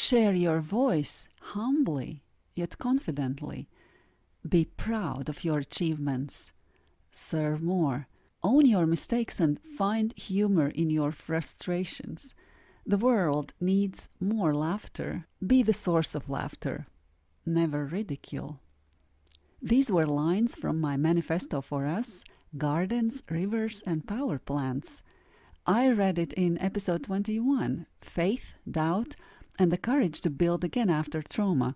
Share your voice humbly yet confidently. Be proud of your achievements. Serve more. Own your mistakes and find humor in your frustrations. The world needs more laughter. Be the source of laughter. Never ridicule. These were lines from my manifesto for us, Gardens, Rivers, and Power Plants. I read it in episode 21, Faith, Doubt, and the Courage to Build Again After Trauma.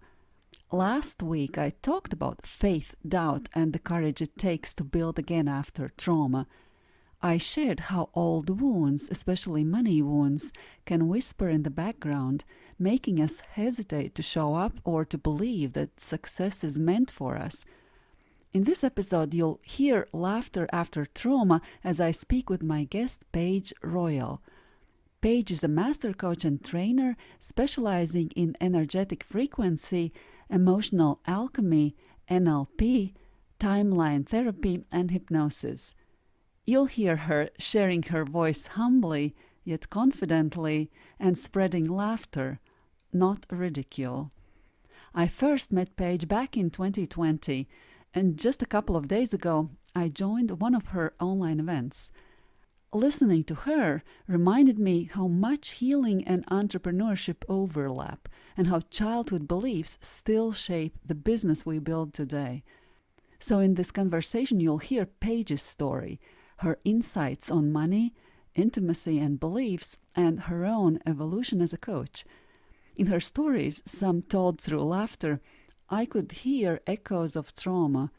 Last week I talked about faith, doubt, and the courage it takes to build again after trauma. I shared how old wounds, especially money wounds, can whisper in the background, making us hesitate to show up or to believe that success is meant for us. In this episode, you'll hear laughter after trauma as I speak with my guest, Paige Royal. Paige is a master coach and trainer specializing in energetic frequency, emotional alchemy, NLP, timeline therapy, and hypnosis. You'll hear her sharing her voice humbly, yet confidently, and spreading laughter, not ridicule. I first met Paige back in 2020, and just a couple of days ago, I joined one of her online events. Listening to her reminded me how much healing and entrepreneurship overlap, and how childhood beliefs still shape the business we build today. So in this conversation, you'll hear Paige's story, her insights on money, intimacy, and beliefs, and her own evolution as a coach. In her stories, some told through laughter, I could hear echoes of trauma,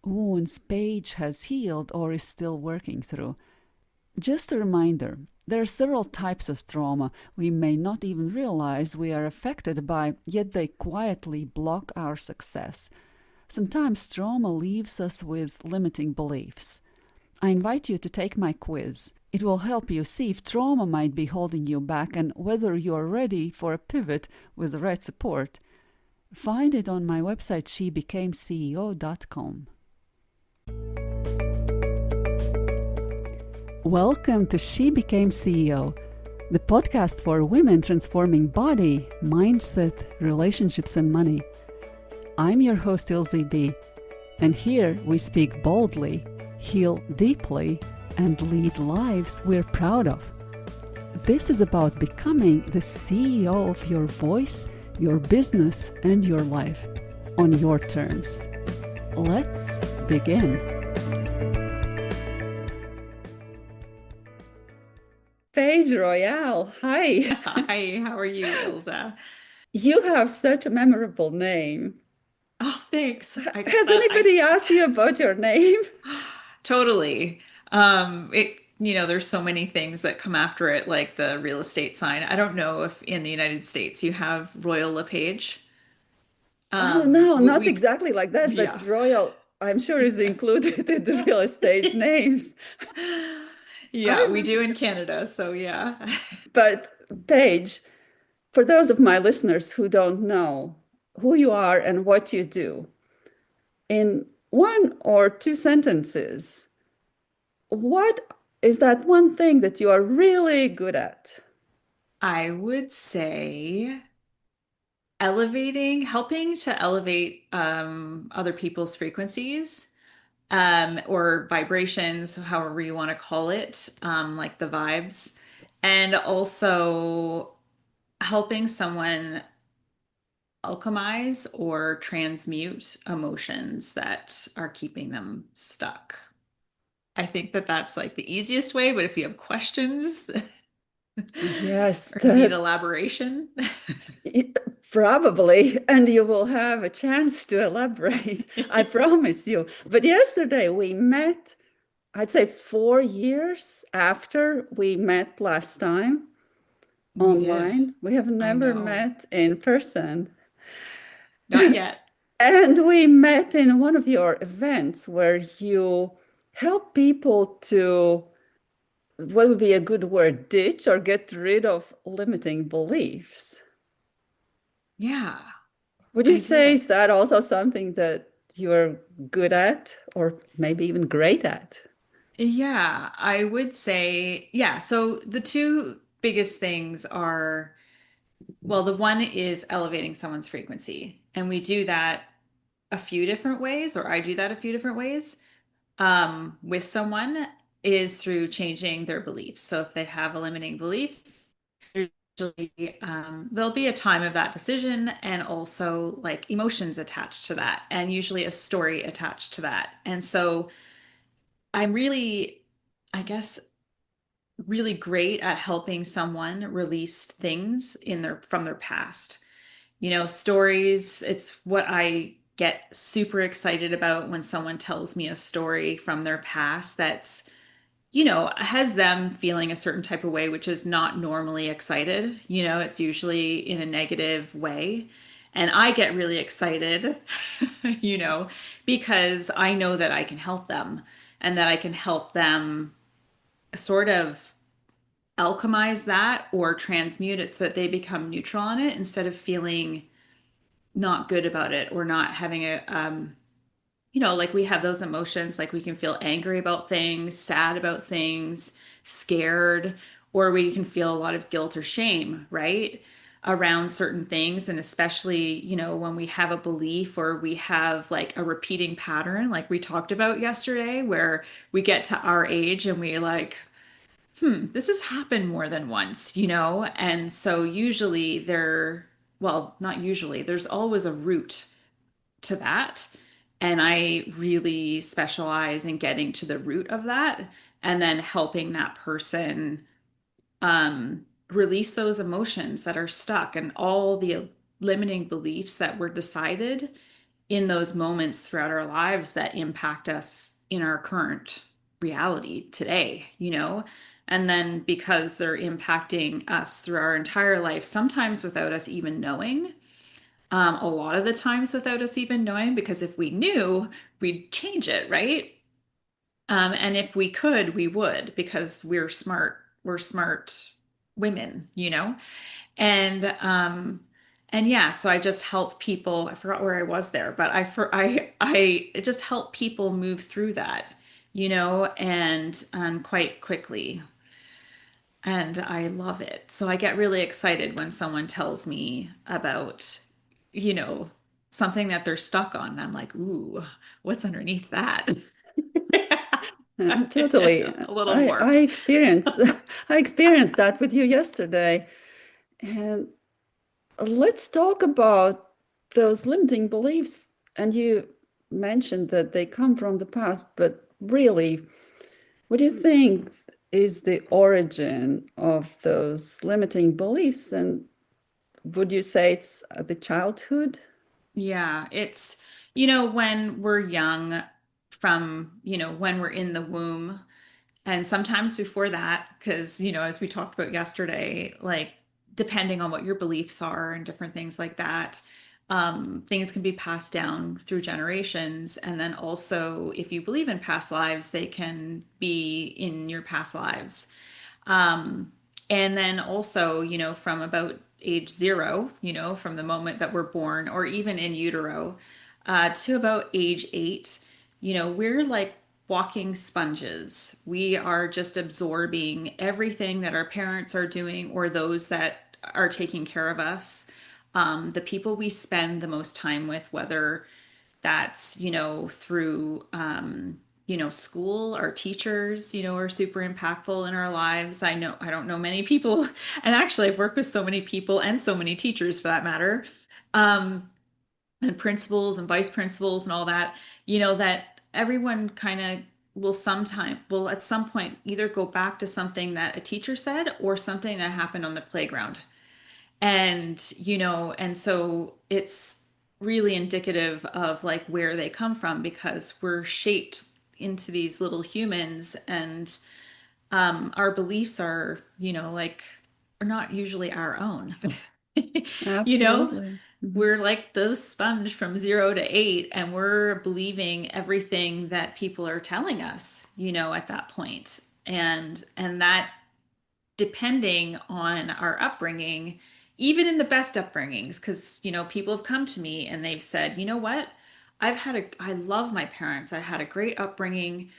wounds Paige has healed or is still working through. Just a reminder, there are several types of trauma we may not even realize we are affected by, yet they quietly block our success. Sometimes trauma leaves us with limiting beliefs. I invite you to take my quiz. It will help you see if trauma might be holding you back and whether you are ready for a pivot with the right support. Find it on my website shebecameceo.com. Welcome to She Became CEO, the podcast for women transforming body, mindset, relationships, and money. I'm your host, Ilze B, and here we speak boldly, heal deeply, and lead lives we're proud of. This is about becoming the CEO of your voice, your business, and your life on your terms. Let's begin. Paige Royal, hi. Hi, how are you, Ilza? You have such a memorable name. Oh, thanks. Has anybody asked you about your name? Totally. There's so many things that come after it, like the real estate sign. I don't know if in the United States you have Royal LePage. Oh, no, not we exactly like that, yeah. but Royal, I'm sure, is included in the real estate names. Yeah, we do in Canada, so yeah. But Paige, for those of my listeners who don't know who you are and what you do, in one or two sentences, what is that one thing that you are really good at? I would say helping to elevate other people's frequencies or vibrations, however you want to call it, like the vibes, and also helping someone alchemize or transmute emotions that are keeping them stuck. I think that that's like the easiest way, but if you have questions Yes, or need elaboration. probably, and you will have a chance to elaborate, I promise you. But yesterday we met, I'd say 4 years after we met last time We did. online. We have I never know. met in person. Not yet. And we met in one of your events where you help people to, what would be a good word, ditch or get rid of limiting beliefs. Yeah, Would you I say, did. is that also something that you're good at or maybe even great at? Yeah, I would say, yeah. So the two biggest things are Well, the one is elevating someone's frequency. And we do that a few different ways, or I do that a few different ways with someone is through changing their beliefs. So if they have a limiting belief, usually there'll be a time of that decision and also like emotions attached to that, and usually a story attached to that. And so I'm really, I guess, really great at helping someone release things in their from their past. Stories, it's what I get super excited about when someone tells me a story from their past that's, has them feeling a certain type of way, which is not normally excited. It's usually in a negative way. And I get really excited, you know, because I know that I can help them and that I can help them sort of alchemize that or transmute it so that they become neutral on it instead of feeling not good about it or not having like we have those emotions, like we can feel angry about things, sad about things, scared, or we can feel a lot of guilt or shame, right? Around certain things. And especially, when we have a belief or we have like a repeating pattern, like we talked about yesterday, where we get to our age and we're like, this has happened more than once, And so usually well, not usually, there's always a root to that. And I really specialize in getting to the root of that and then helping that person release those emotions that are stuck and all the limiting beliefs that were decided in those moments throughout our lives that impact us in our current reality today, And then because they're impacting us through our entire life, sometimes without us even knowing, a lot of the times without us even knowing, because if we knew, we'd change it, right? And if we could, we would, because we're smart. We're smart women, And yeah, so I just help people. I forgot where I was there, but I just help people move through that, and quite quickly. And I love it. So I get really excited when someone tells me about, you know, something that they're stuck on. And I'm like, ooh, what's underneath that? Totally. A little I warped. experienced I experienced that with you yesterday. And let's talk about those limiting beliefs. And you mentioned that they come from the past, but really, what do you think is the origin of those limiting beliefs? And would you say it's the childhood? Yeah, it's, when we're young, from, when we're in the womb, and sometimes before that, because, as we talked about yesterday, like depending on what your beliefs are and different things like that, things can be passed down through generations. And then also, if you believe in past lives, they can be in your past lives. Um, and then also, from about age 0, from the moment that we're born, or even in utero, to about age 8, we're like walking sponges. We are just absorbing everything that our parents are doing or those that are taking care of us. The people we spend the most time with, whether that's through school, our teachers are super impactful in our lives. I don't know many people and actually I've worked with so many people and so many teachers for that matter, um and principals and vice principals and all that, that everyone kind of will at some point either go back to something that a teacher said or something that happened on the playground. And and so it's really indicative of like where they come from, because we're shaped into these little humans, and our beliefs are like are not usually our own. you know Absolutely. Mhm. we're like those sponge from 0 to 8, and we're believing everything that people are telling us, at that point. And that, depending on our upbringing, even in the best upbringings, because, people have come to me and they've said, you know what? I love my parents. I had a great upbringing.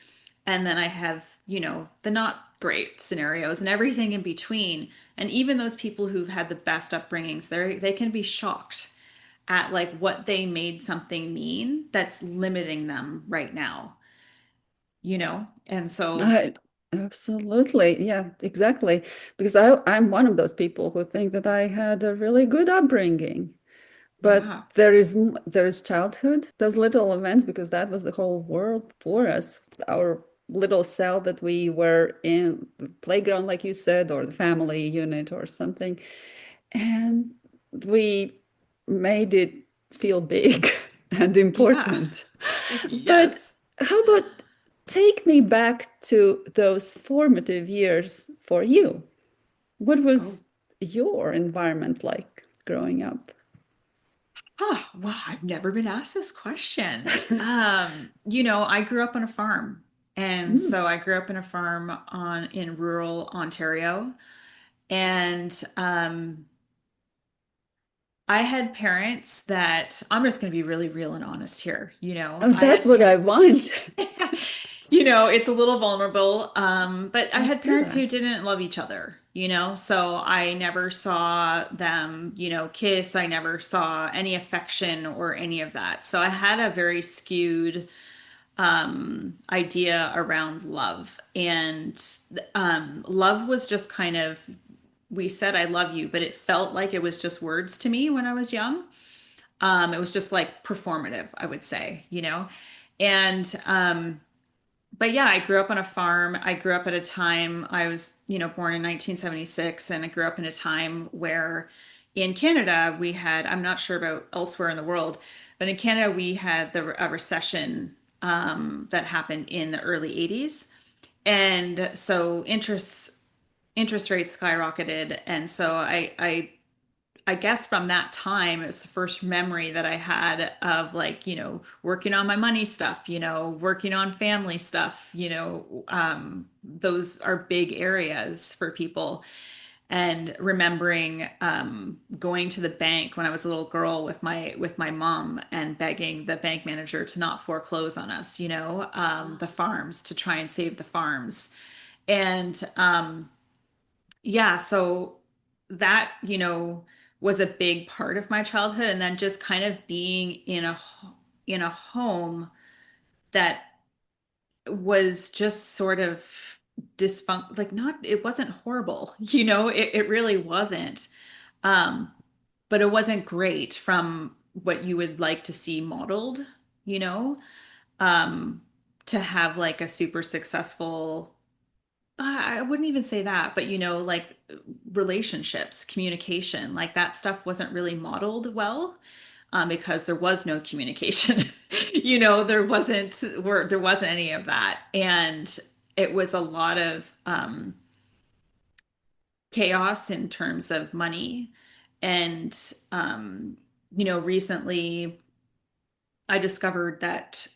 And then I have, the not great scenarios and everything in between. And even those people who've had the best upbringings, they can be shocked at like what they made something mean that's limiting them right now, you know? And so, I, absolutely. Yeah, exactly. Because I'm one of those people who think that I had a really good upbringing. But yeah, there is childhood, those little events, because that was the whole world for us. Our little cell that we were in, playground, like you said, or the family unit or something. And we made it feel big and yeah, important. But yes. how about take me back to those formative years for you? What Oh, was your environment like growing up? wow, I've never been asked this question. I grew up on a farm. And Mm. so I grew up in a farm in rural Ontario. And I had parents that I'm just going to be really real and honest here. Oh, I that's had what I parents, want. it's a little vulnerable. But I Let's had do parents who that. didn't love each other, so I never saw them, kiss. I never saw any affection or any of that. So I had a very skewed idea around love. And love was just kind of, we said, I love you, but it felt like it was just words to me when I was young. It was just like performative, I would say, And but yeah, I grew up on a farm. I grew up at a time, I was, born in 1976, and I grew up in a time where in Canada we had, I'm not sure about elsewhere in the world, but in Canada we had a recession that happened in the early 80s. And so interest rates skyrocketed. And so I guess from that time, it's the first memory that I had of like, working on my money stuff, working on family stuff, those are big areas for people. And remembering going to the bank when I was a little girl with my mom and begging the bank manager to not foreclose on us, the farms, to try and save the farms. And yeah, so that, was a big part of my childhood. And then just kind of being in a home that was just sort of dysfunct, like, not, it wasn't horrible, it really wasn't. Um, but it wasn't great from what you would like to see modeled, you know, um, to have like a super successful, I wouldn't even say that, but like relationships, communication, like that stuff wasn't really modeled well, because there was no communication. There wasn't any of that, and it was a lot of chaos in terms of money. And recently I discovered that,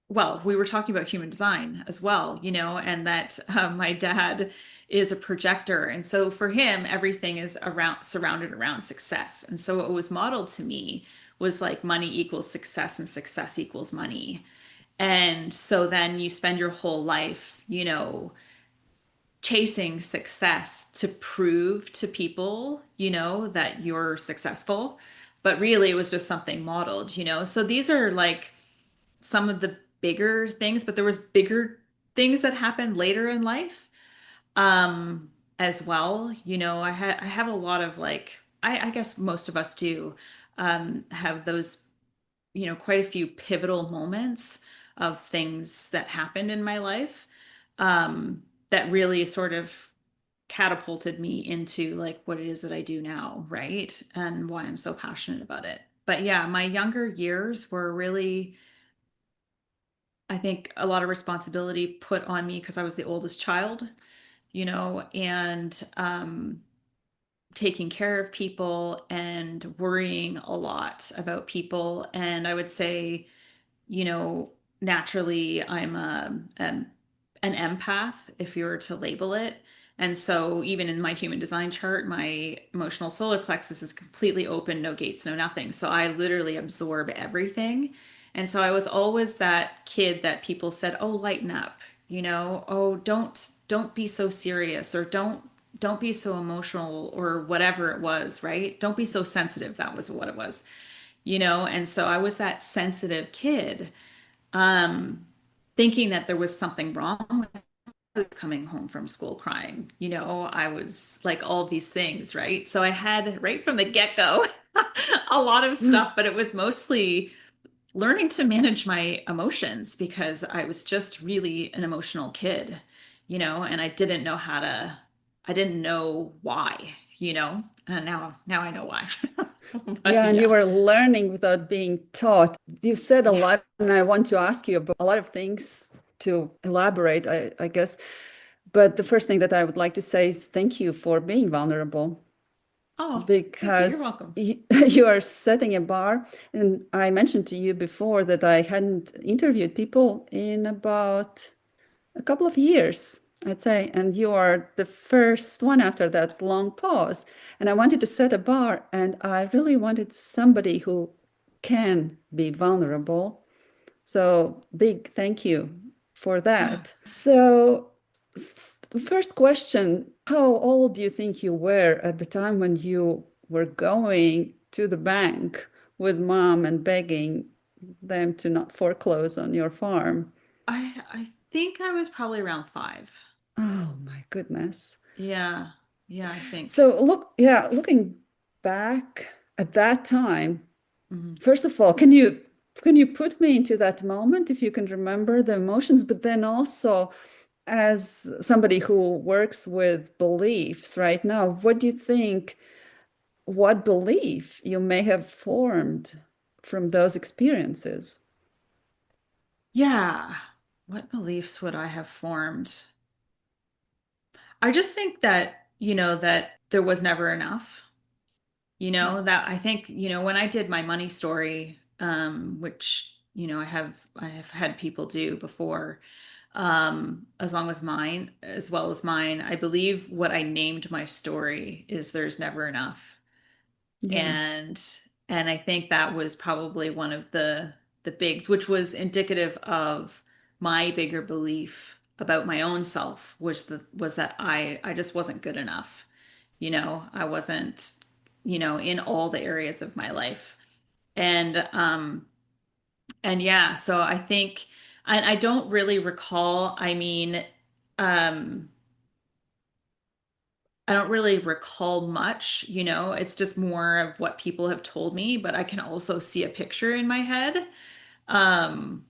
well, we were talking about human design as well, and that my dad is a projector. And so for him, everything is surrounded around success. And so what was modeled to me was like money equals success and success equals money. And so then you spend your whole life, chasing success to prove to people, that you're successful. But really, it was just something modeled, So these are like some of the bigger things, but there was bigger things that happened later in life as well. I have a lot of like, I guess most of us do have those, quite a few pivotal moments of things that happened in my life that really sort of catapulted me into like what it is that I do now, right? And why I'm so passionate about it. But yeah, my younger years were really, I think, a lot of responsibility put on me because I was the oldest child, and taking care of people and worrying a lot about people. And I would say, naturally, I'm an empath, if you were to label it. And so, even in my human design chart, my emotional solar plexus is completely open, no gates, no nothing. So, I literally absorb everything. And so, I was always that kid that people said, "Oh, lighten up," "Oh, don't be so serious," or don't be so emotional or whatever it was, right? Don't be so sensitive. That was what it was, you know? And so I was that sensitive kid, um, thinking that there was something wrong with coming home from school crying. You know, I was like all of these things, right? So I had right from the get-go a lot of stuff, but it was mostly learning to manage my emotions because I was just really an emotional kid, you know, and I didn't know why, you know, and now I know why. But Yeah, and you yeah. were learning without being taught. You said a Yeah. lot, and I want to ask you about a lot of things to elaborate, I guess. But the first thing that I would like to say is thank you for being vulnerable Oh, thank you. You're because welcome. you are setting a bar. And I mentioned to you before that I hadn't interviewed people in about a couple of years, I'd say, and you are the first one after that long pause. And I wanted to set a bar, and I really wanted somebody who can be vulnerable. So, big thank you for that. So, the first question, how old do you think you were at the time when you were going to the bank with mom and begging them to not foreclose on your farm? I think I was probably around 5. Oh my goodness. Yeah. Yeah, I think. So looking back at that time, Mhm. first of all, can you put me into that moment if you can remember the emotions, but then also as somebody who works with beliefs right now, what do you think, what belief you may have formed from those experiences? Yeah. What beliefs would I have formed? I just think that, you know, that there was never enough. You know, that I think, you know, when I did my money story, which, you know, I have had people do before, as well as mine, I believe what I named my story is there's never enough. Yeah. and and I think that was probably one of the bigs, which was indicative of my bigger belief about my own self, was that I just wasn't good enough. You know, I wasn't, you know, in all the areas of my life. And yeah, so I think, and I don't really recall, um I don't really recall much, you know, it's just more of what people have told me, but I can also see a picture in my head. Um,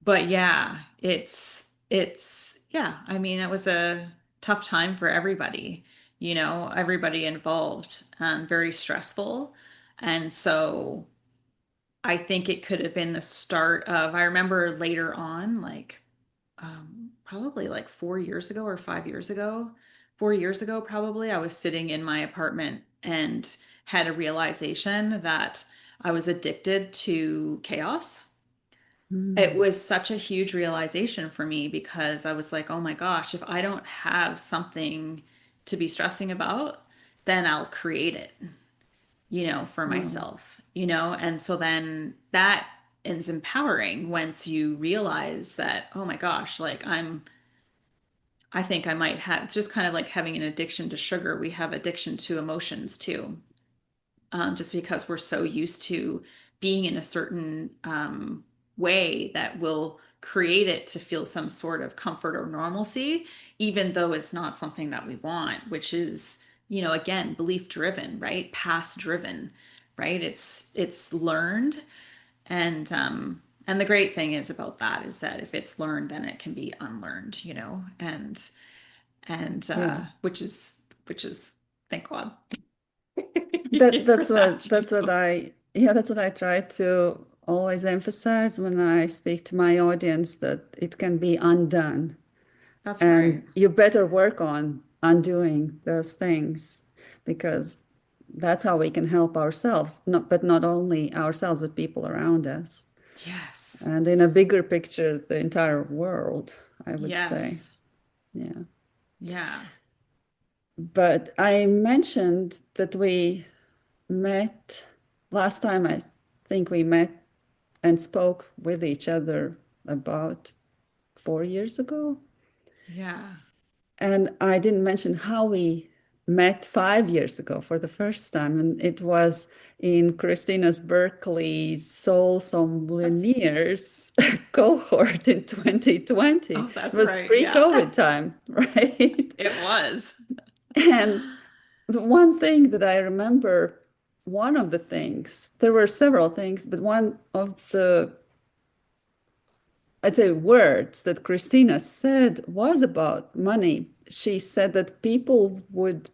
but yeah, yeah, I mean, it was a tough time for everybody, you know, everybody involved, very stressful. And so I think it could have been the start of, I remember later on, like probably like 4 years ago or 5 years ago, 4 years ago, probably, I was sitting in my apartment and had a realization that I was addicted to chaos. It Mm, was such a huge realization for me because I was like, oh my gosh, if I don't have something to be stressing about, then I'll create it, you know, for wow. myself, you know? And so then that is empowering once you realize that, oh my gosh, I think I might have, it's just kind of like having an addiction to sugar. We have addiction to emotions too, just because we're so used to being in a certain way that will create it to feel some sort of comfort or normalcy, even though it's not something that we want, which is, you know, again, belief driven, right? Past driven, right? It's learned. And the great thing is about that is that if it's learned, then it can be unlearned, you know, and Yeah. which is thank God That for that's what that, you that's what know. I yeah, that's what I try to always emphasize when I speak to my audience that it can be undone. That's right. And you better work on undoing those things because that's how we can help ourselves, but not only ourselves, but people around us. Yes. And in a bigger picture, the entire world, I would say. Yes. Yeah. Yeah. But I mentioned that we met last time, I think we met and spoke with each other about 4 years ago. Yeah. And I didn't mention how we met 5 years ago for the first time. And it was in Christina's Berkley Soul That's Sommeliers cohort in 2020. oh, It that's was right. Yeah. pre-COVID time, right? It was. And the one thing that I remember, one of the things, there were several things, but one of the, I'd say, words that Christina said was about money. She said that people would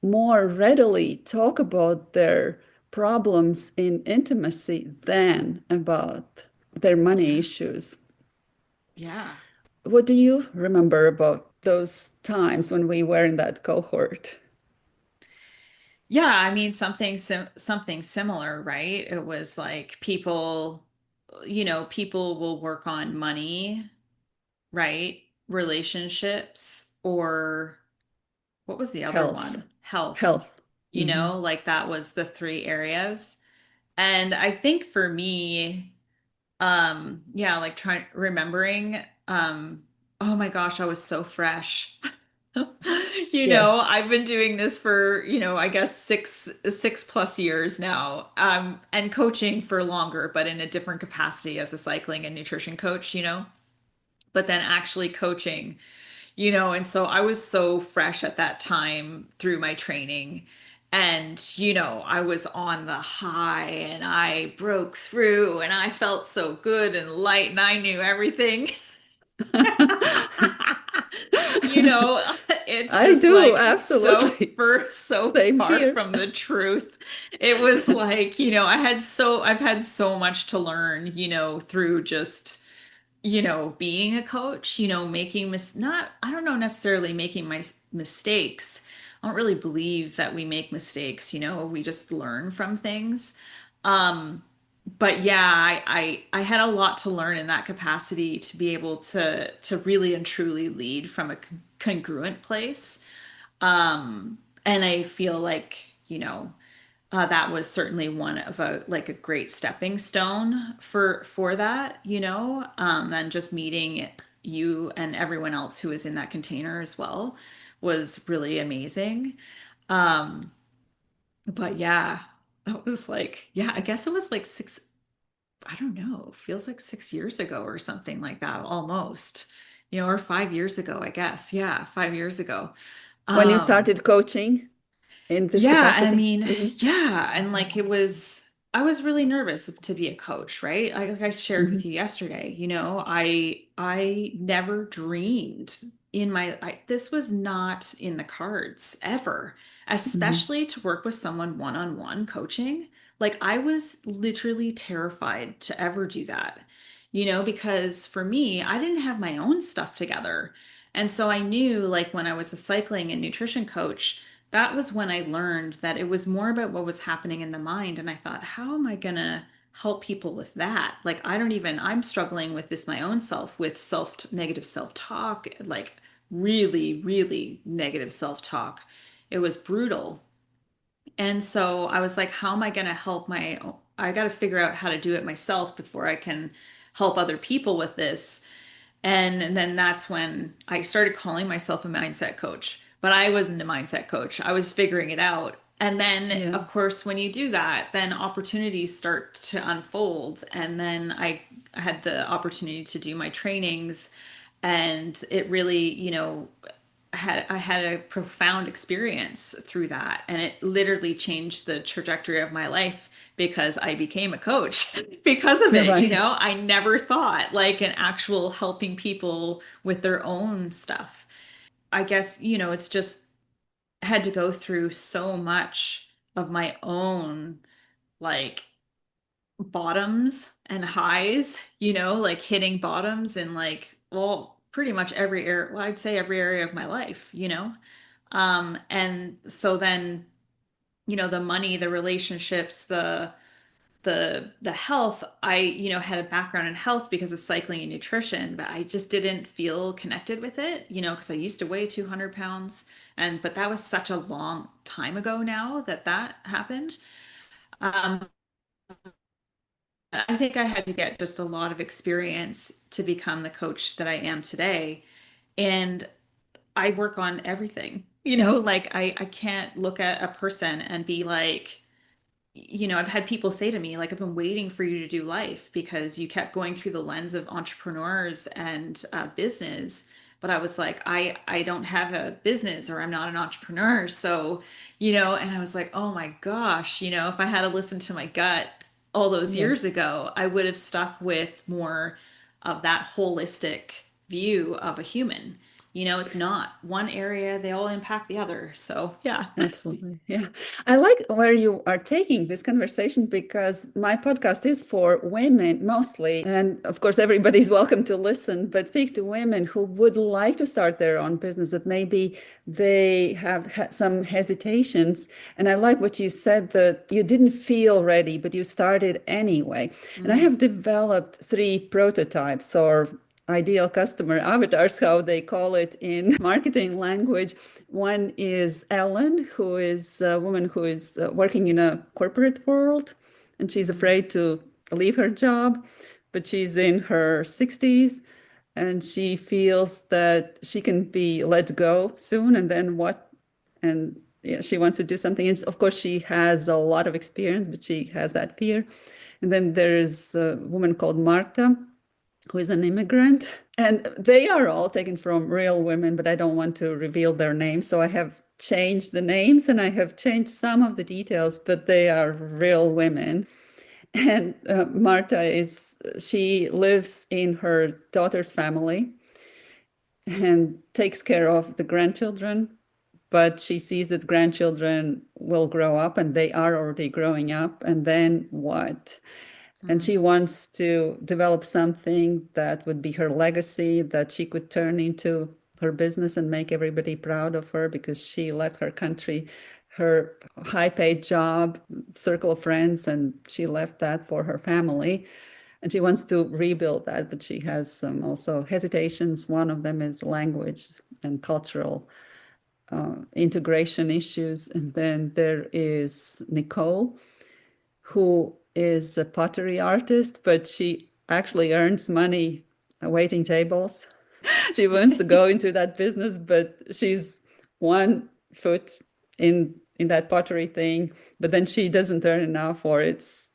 more readily talk about their problems in intimacy than about their money Yeah. issues. Yeah. What do you remember about those times when we were in that cohort? Yeah, I mean something similar, right? It was like people, people will work on money, right? Relationships, or what was the other Health. one? Health. Health. Hmm. Like that was the three areas. And I think for me, yeah, like trying remembering, oh my gosh, I was so fresh. Yes. I've been doing this for, I guess six plus years now, and coaching for longer, but in a different capacity as a cycling and nutrition coach, but then actually coaching, and so I was so fresh at that time through my training. And, I was on the high and I broke through and I felt so good and light and I knew everything. you know, it's I just do, like so absolutely. so Same far here. from the truth. It was like, I've had so much to learn, through just being a coach, making not, I don't know necessarily making my mistakes. I don't really believe that we make mistakes, we just learn from things. Um, but yeah, I had a lot to learn in that capacity to be able to really and truly lead from a congruent place. And I feel like, that was certainly one of a great stepping stone for that, and just meeting you and everyone else who was in that container as well was really amazing. Um, but yeah, that was like, yeah, I guess it was like I don't know, feels like 6 years ago or something like that, almost, or 5 years ago, I guess. Yeah, 5 years ago. When you Um, started coaching in this Yeah, I capacity? mean, Hmm. yeah, and like I was really nervous to be a coach, right? Like I shared Hmm. with you yesterday, I never dreamed this was not in the cards ever, Hmm. especially to work with someone one-on-one coaching. Like I was literally terrified to ever do that, because for me, I didn't have my own stuff together. And so I knew like when I was a cycling and nutrition coach, that was when I learned that it was more about what was happening in the mind. And I thought, how am I going to help people with that? Like, I'm struggling with this my own self, with negative self talk, like really, really negative self talk. It was brutal. And so I was like, how am I going to I got to figure out how to do it myself before I can help other people with this. And then that's when I started calling myself a mindset coach. But I wasn't a mindset coach. I was figuring it out. And then, Yeah. of course, when you do that, then opportunities start to unfold. And then I had the opportunity to do my trainings. And it really, I had a profound experience through that. And it literally changed the trajectory of my life because I became a coach because of it. Right. I never thought like an actual helping people with their own stuff. I guess, it's just had to go through so much of my own like bottoms and highs, like hitting bottoms in like, well, pretty much every area, well, I'd say every area of my life, and so then, the money, the relationships, the health, I, had a background in health because of cycling and nutrition, but I just didn't feel connected with it, because I used to weigh 200 pounds. But that was such a long time ago now that happened. Um, I think I had to get just a lot of experience to become the coach that I am today. And I work on everything. Like I can't look at a person and be like, I've had people say to me, like, I've been waiting for you to do life because you kept going through the lens of entrepreneurs and business. But I was like, I don't have a business or I'm not an entrepreneur. So, and I was like, oh my gosh, if I had to listen to my gut all those years Yes. ago, I would have stuck with more of that holistic view of a human. It's not one area, they all impact the other. So, yeah. Absolutely. Yeah. I like where you are taking this conversation because my podcast is for women mostly. And of course, everybody's welcome to listen, but speak to women who would like to start their own business, but maybe they have some hesitations. And I like what you said that you didn't feel ready, but you started anyway. And I Mm, have developed 3 prototypes or ideal customer avatars, how they call it in marketing language. One is Ellen, who is a woman who is working in a corporate world, and she's mm, afraid to leave her job, but she's in her 60s and she feels that she can be let go soon. And then what? And yeah, she wants to do something. And of course, she has a lot of experience, but she has that fear. And then there's a woman called Marta, who is an immigrant. And they are all taken from real women, but I don't want to reveal their names. So I have changed the names and I have changed some of the details, but they are real women. And Marta she lives in her daughter's family and takes care of the grandchildren. But she sees that grandchildren will grow up and they are already growing up. And then what? And mm, she wants to develop something that would be her legacy that she could turn into her business and make everybody proud of her because she left her country, her high paid job, circle of friends, and she left that for her family. And she wants to rebuild that, but she has some also hesitations. One of them is language and cultural integration issues. And then there is Nicole, who is a pottery artist, but she actually earns money waiting tables. She wants to go into that business, but she's 1 foot in that pottery thing, but then she doesn't earn enough, or it's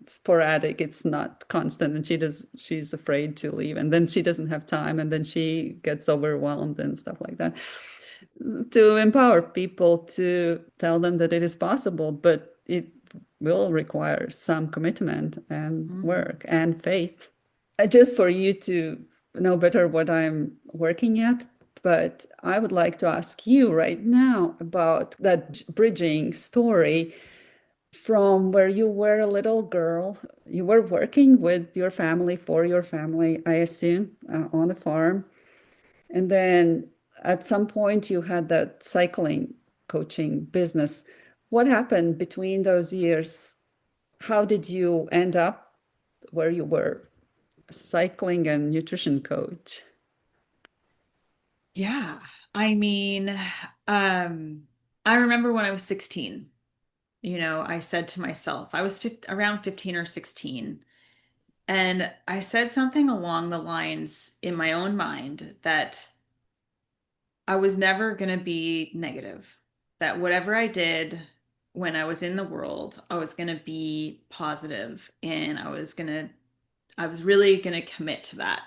sporadic, it's not constant, and she's afraid to leave, and then she doesn't have time, and then she gets overwhelmed and stuff like that. To empower people, to tell them that it is possible, but it will require some commitment and mm. work and faith. Just for you to know better what I'm working at. But I would like to ask you right now about that bridging story from where you were a little girl. You were working with your family, for your family, I assume, on the farm. And then at some point, you had that cycling coaching business. What happened between those years? How did you end up where you were, cycling and nutrition coach? Yeah. I mean, um, I remember when I was 16, I said to myself, I was around 15 or 16, and I said something along the lines in my own mind that I was never going to be negative, that whatever I did when I was in the world, I was going to be positive and I was really going to commit to that,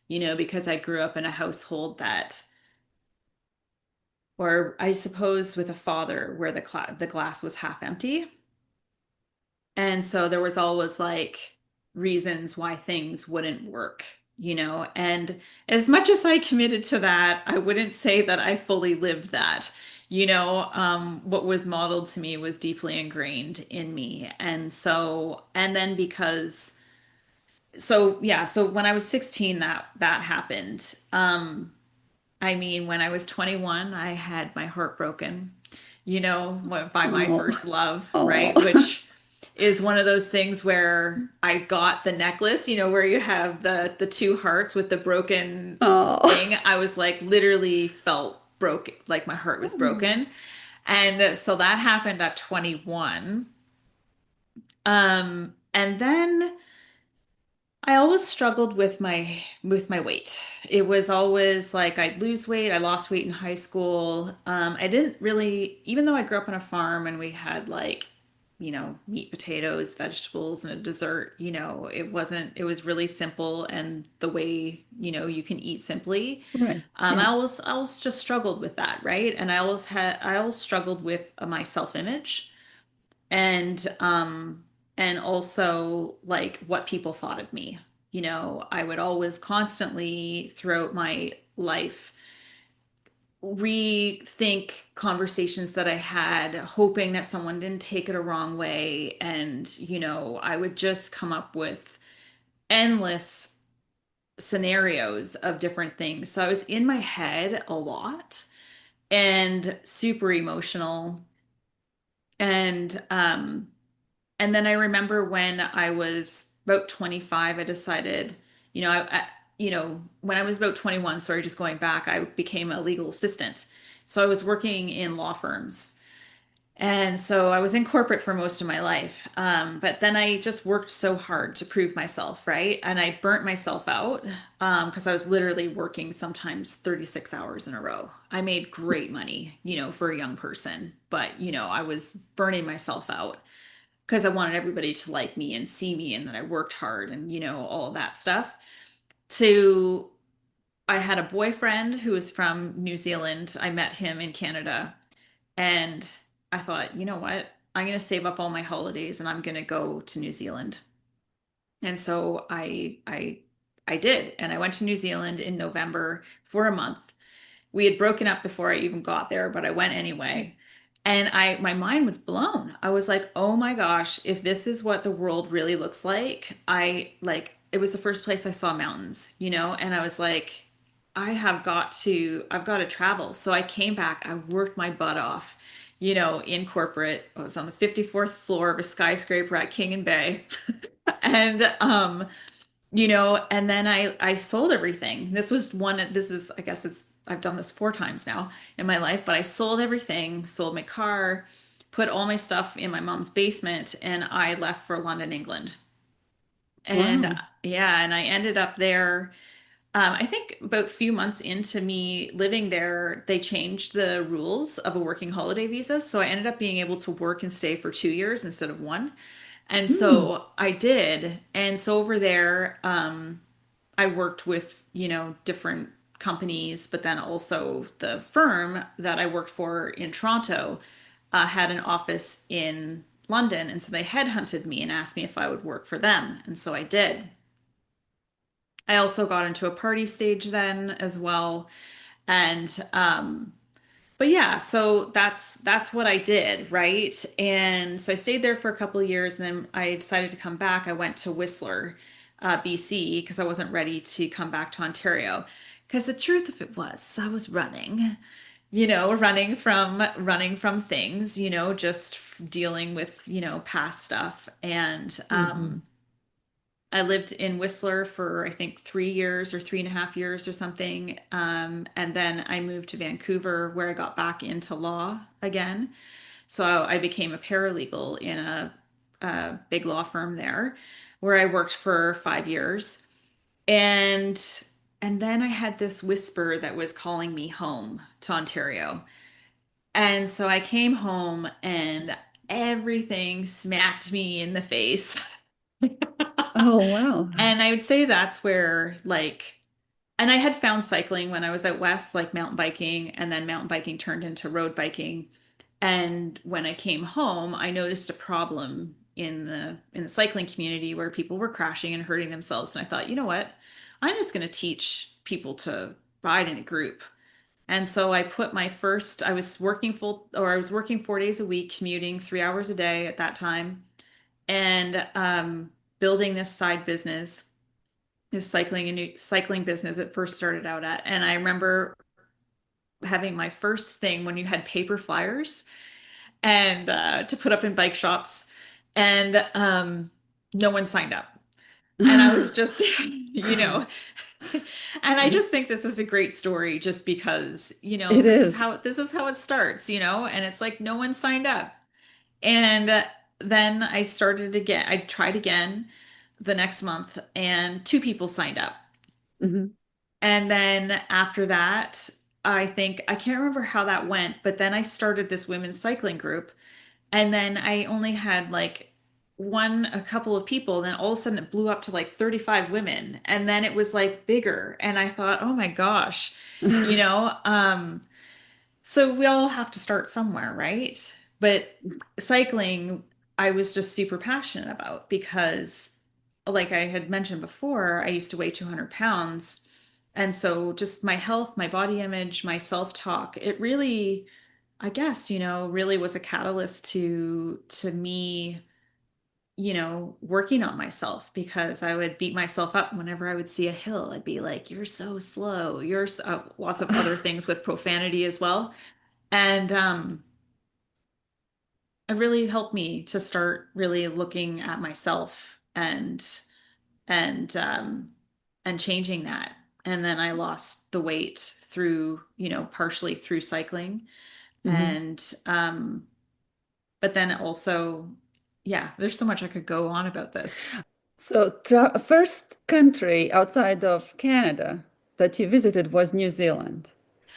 because I grew up in a household that, or I suppose with a father where the glass was half empty. And so there was always like reasons why things wouldn't work, and as much as I committed to that, I wouldn't say that I fully lived that. What was modeled to me was deeply ingrained in me. And then so when I was 16, that happened. I mean, when I was 21, I had my heart broken, by my Oh, first love, right? oh, Which is one of those things where I got the necklace, where you have the two hearts with the broken oh. thing. I was like literally felt broken, like my heart was broken. And so that happened at 21. And then I always struggled with my weight. It was always like I'd lose weight. I lost weight in high school. I didn't really, even though I grew up on a farm and we had like, meat, potatoes, vegetables, and a dessert, it was really simple and the way, you can eat simply. Right. Yeah. I always just struggled with that, right? And I always struggled with my self-image and and also like what people thought of me. I would always constantly throughout my life rethink conversations that I had, hoping that someone didn't take it a wrong way. And, I would just come up with endless scenarios of different things. So I was in my head a lot and super emotional. And and then I remember when I was about 25, I decided, when I was about 21, sorry, just going back, I became a legal assistant. So I was working in law firms. And so I was in corporate for most of my life. But then I just worked so hard to prove myself, right? And I burnt myself out because I was literally working sometimes 36 hours in a row. I made great money, for a young person, but, I was burning myself out because I wanted everybody to like me and see me and that I worked hard and, all of that stuff. To I had a boyfriend who was from New Zealand. I met him in Canada and I thought, you know what? I'm going to save up all my holidays and I'm going to go to New Zealand. And so I did. And I went to New Zealand in November for a month. We had broken up before I even got there, but I went anyway. And my mind was blown. I was like, "Oh my gosh, if this is what the world really looks like." It was the first place I saw mountains, and I was like, I've got to travel. So I came back, I worked my butt off, in corporate. I was on the 54th floor of a skyscraper at King and Bay. And and then I sold everything. This is, I guess I've done this 4 times now in my life, but I sold everything, sold my car, put all my stuff in my mom's basement, and I left for London, England. And Wow. yeah, and I ended up there. I think about a few months into me living there, they changed the rules of a working holiday visa. So I ended up being able to work and stay for 2 years instead of one. And Hmm. so I did. And so over there, I worked with, different companies, but then also the firm that I worked for in Toronto had an office in London. And so they headhunted me and asked me if I would work for them. And so I did. I also got into a party stage then as well. And but yeah, so that's what I did, right? And so I stayed there for a couple of years, and then I decided to come back. I went to Whistler, BC, because I wasn't ready to come back to Ontario. Because the truth of it was, I was running, running from things, just dealing with, past stuff. And Hmm. I lived in Whistler for I think 3 years or 3.5 years or something. And then I moved to Vancouver where I got back into law again. So I became a paralegal in a big law firm there where I worked for 5 years. And and then I had this whisper that was calling me home to Ontario. And so I came home and everything smacked me in the face. Oh, wow. And I would say that's where, like, and I had found cycling when I was out west, like mountain biking, and then mountain biking turned into road biking. And when I came home, I noticed a problem in the cycling community where people were crashing and hurting themselves. And I thought, you know what? I'm just going to teach people to ride in a group. And so I was working 4 days a week, commuting 3 hours a day at that time, and building this side business, this cycling business it first started out at. And I remember having my first thing when you had paper flyers and to put up in bike shops, and no one signed up. And I was just, and I just think this is a great story just because, It is. this is how it starts, and it's like no one signed up. And then I started again. I tried again. the next month, and two people signed up. Hmm. And then after that, I think I can't remember how that went, but then I started this women's cycling group. And then I only had like a couple of people. Then all of a sudden it blew up to like 35 women. And then it was like bigger. And I thought, oh my gosh, you know, so we all have to start somewhere, right? But cycling, I was just super passionate about because, like I had mentioned before, I used to weigh 200 pounds. And so just my health, my body image, my self-talk, it really, I guess, really was a catalyst to me, working on myself because I would beat myself up whenever I would see a hill. I'd be like, "You're so slow." Lots of other things with profanity as well. And it really helped me to start really looking at myself and and changing that. And then I lost the weight through, partially through cycling. Hmm. And but then also, yeah, there's so much I could go on about this. So, tra first country outside of Canada that you visited was New Zealand.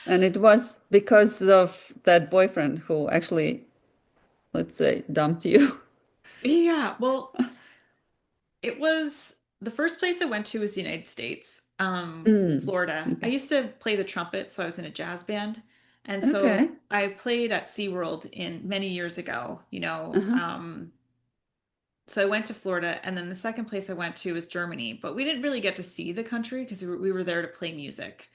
And it was because of that boyfriend who actually, let's say, dumped you. Yeah, well, it was the first place I went to was the United States, Mm. Florida. I Okay. used to play the trumpet, so I was in a jazz band. And Okay. so I played at SeaWorld in many years ago, Uh-huh. so I went to Florida, and then the second place I went to was Germany, but we didn't really get to see the country because we were there to play music.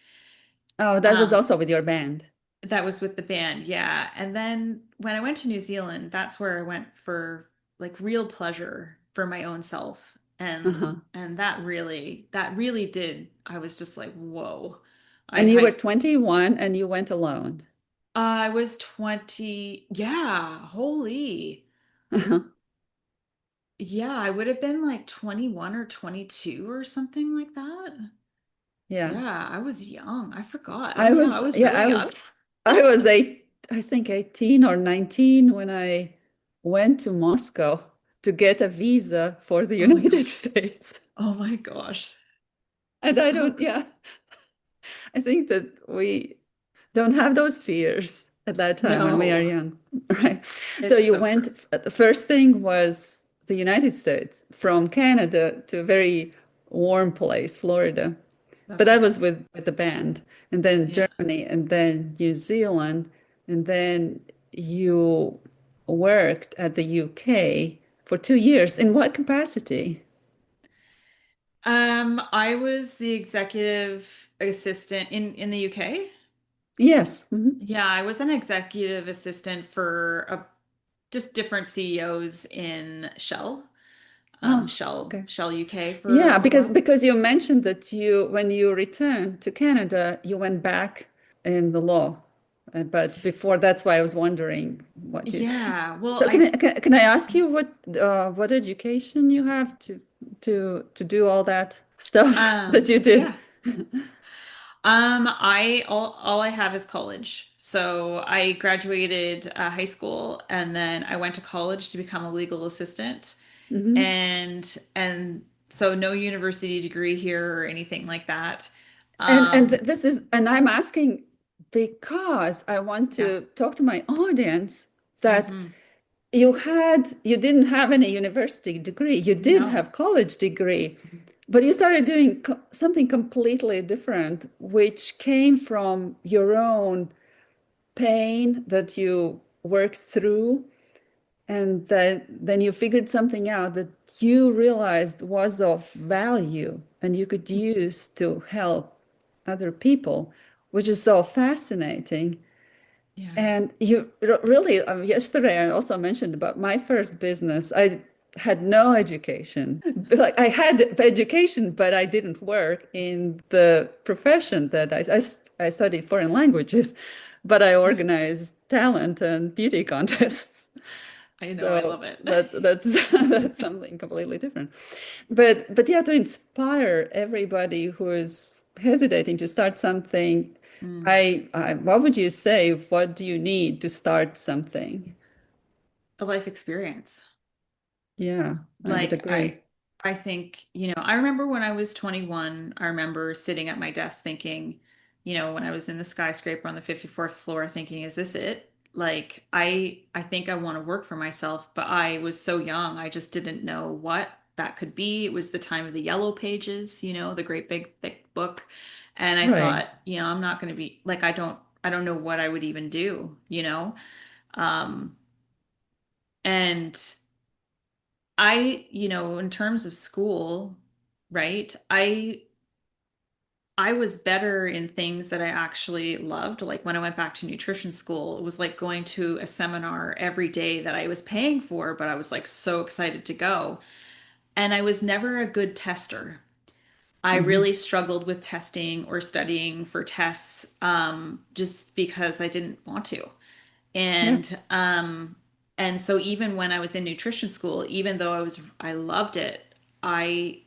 Oh, that was Um, also with your band. that was with the band, yeah. And then when I went to New Zealand, that's where I went for like real pleasure for my own self. Uh-huh. And that really did. I was just like, whoa. I And you were hiked. 21 and you went alone. I was 20. Yeah, holy. Uh-huh. Yeah, I would have been like 21 or 22 or something like that. Yeah. Yeah, I was young. I forgot. Oh I yeah, I was, was yeah, really young. I was I think 18 or 19 when I went to Moscow to get a visa for the Oh my United gosh. States. Oh my gosh. And I So don't, yeah, I think that we don't have those fears at that time when we are no, young, right? So it's you so true. went, the first thing was the United States from Canada to a very warm place, Florida. But That's that right. was with the band, and then Yeah. Germany, and then New Zealand, and then you worked at the UK for 2 years. In what capacity? I was the executive assistant in the UK. Yes. Mhm. Yeah, I was an executive assistant for just different CEOs in Oh, okay. Shell UK Yeah, for a while. because you mentioned that you when you returned to Canada, you went back in the law. But before, that's why I was wondering what you. Yeah, well, So can I ask you what education you have to do all that stuff that you did? yeah. I all I have is college. So I graduated high school and then I went to college to become a legal assistant. Hmm. And so no university degree here or anything like that. And Um, this is and I'm asking because I want yeah. to talk to my audience that Hmm. you didn't have any university degree. You did No. have college degree, but you started doing something completely different, which came from your own pain that you worked through, and that then you figured something out that you realized was of value and you could use to help other people, which is so fascinating. Yeah. And you really, yesterday I also mentioned about my first business. I had no education. Like I had education, but I didn't work in the profession that I studied foreign languages, but I Yeah. organized talent and beauty contests. I know. I So love it. that's that's something completely different. But yeah, to inspire everybody who is hesitating to start something, Mm. what would you say? What do you need to start something? A life experience. Yeah, I would Like agree. I think, I remember when I was 21, I remember sitting at my desk thinking, when I was in the skyscraper on the 54th floor thinking, is this it? Like I think I want to work for myself, but I was so young, I just didn't know what that could be. It was the time of the yellow pages, the great big thick book. And I Right. thought, I'm not going to be like I don't know what I would even do. Um and in terms of school, right? I was better in things that I actually loved. Like when I went back to nutrition school, it was like going to a seminar every day that I was paying for, but I was like so excited to go. And I was never a good tester. I Hmm. really struggled with testing or studying for tests, just because I didn't want to. Yeah. And so even when I was in nutrition school, even though I loved it, I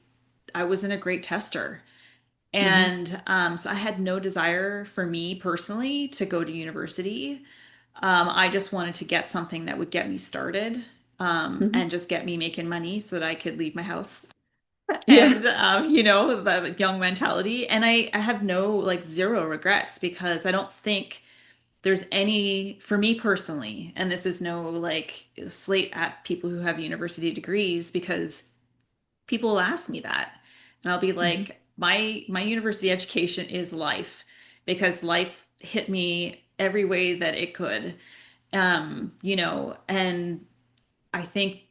I wasn't a great tester. Hmm. And so I had no desire for me personally to go to university. I just wanted to get something that would get me started, Hmm. and just get me making money so that I could leave my house. Yeah. And the young mentality. And I have no like zero regrets because I don't think there's any, for me personally, and this is no like slate at people who have university degrees, because people will ask me that, and I'll be Hmm. like, my university education is life, because life hit me every way that it could. And I think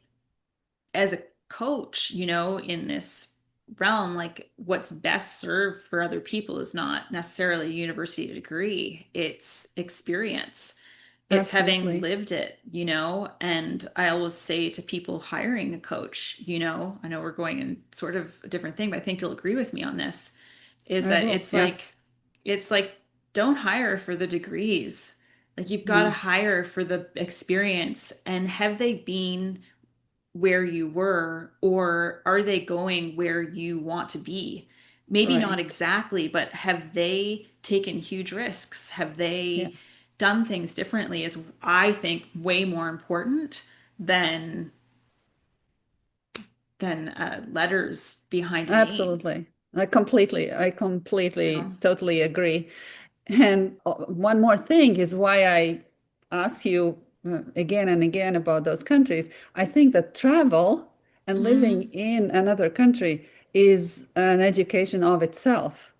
as a coach, in this realm, like what's best served for other people is not necessarily a university degree, it's experience. It's having Absolutely. lived it. And I always say to people hiring a coach, I know we're going in sort of a different thing, but I think you'll agree with me on this, is I that will. Yeah. it's like, don't hire for the degrees. Like you've got to No. hire for the experience. And have they been where you were, or are they going where you want to be? Maybe not Right. exactly, but have they taken huge risks? Have Yeah. they done things differently? Is, I think, way more important than letters behind a name. Absolutely. I completely, You totally agree. And one more thing is why I ask you again and again about those countries. I think that travel and living Mm-hmm. in another country is an education of itself,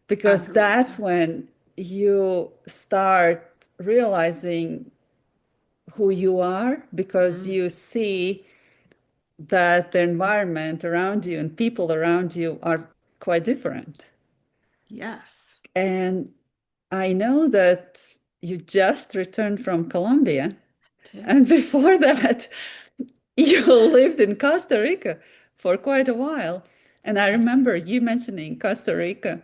because Agreed. that's when you start realizing who you are, because Mm-hmm. you see that the environment around you and people around you are quite different. Yes, And I know that you just returned from Colombia, did. and before that, you lived in Costa Rica for quite a while. And I I did. remember you mentioning Costa Rica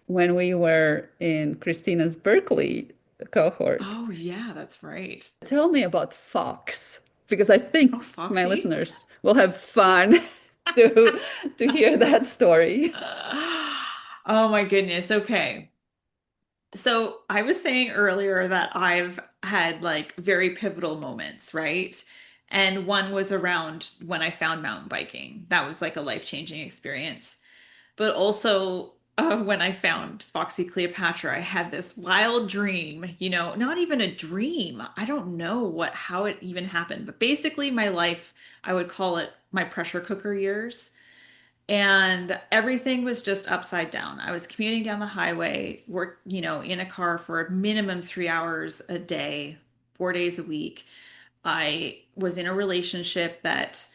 when we were in Christina's Berkley cohort. Oh yeah, that's right. Tell me about Fox, because I Oh, think my Foxy. listeners will have fun to hear that story. Oh my goodness. Okay. So I was saying earlier that I've had like very pivotal moments, right? And one was around when I found mountain biking. That was like a life-changing experience. But also, when I found Foxy Cleopatra, I had this wild dream, not even a dream. I don't know how it even happened, but basically my life, I would call it my pressure cooker years. And everything was just upside down. I was commuting down the highway, in a car for a minimum 3 hours a day, 4 days a week. I was in a relationship that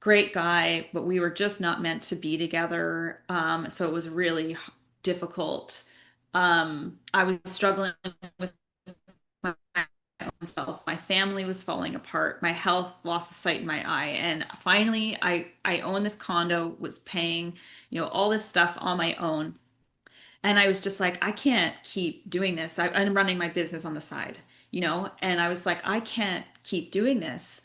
great guy, but we were just not meant to be together. So it was really difficult. I was struggling with my own self. My family was falling apart. My health lost the sight in my eye. And finally, I owned this condo, was paying, all this stuff on my own. And I was just like, I can't keep doing this. I'm running my business on the side, and I was like, I can't keep doing this.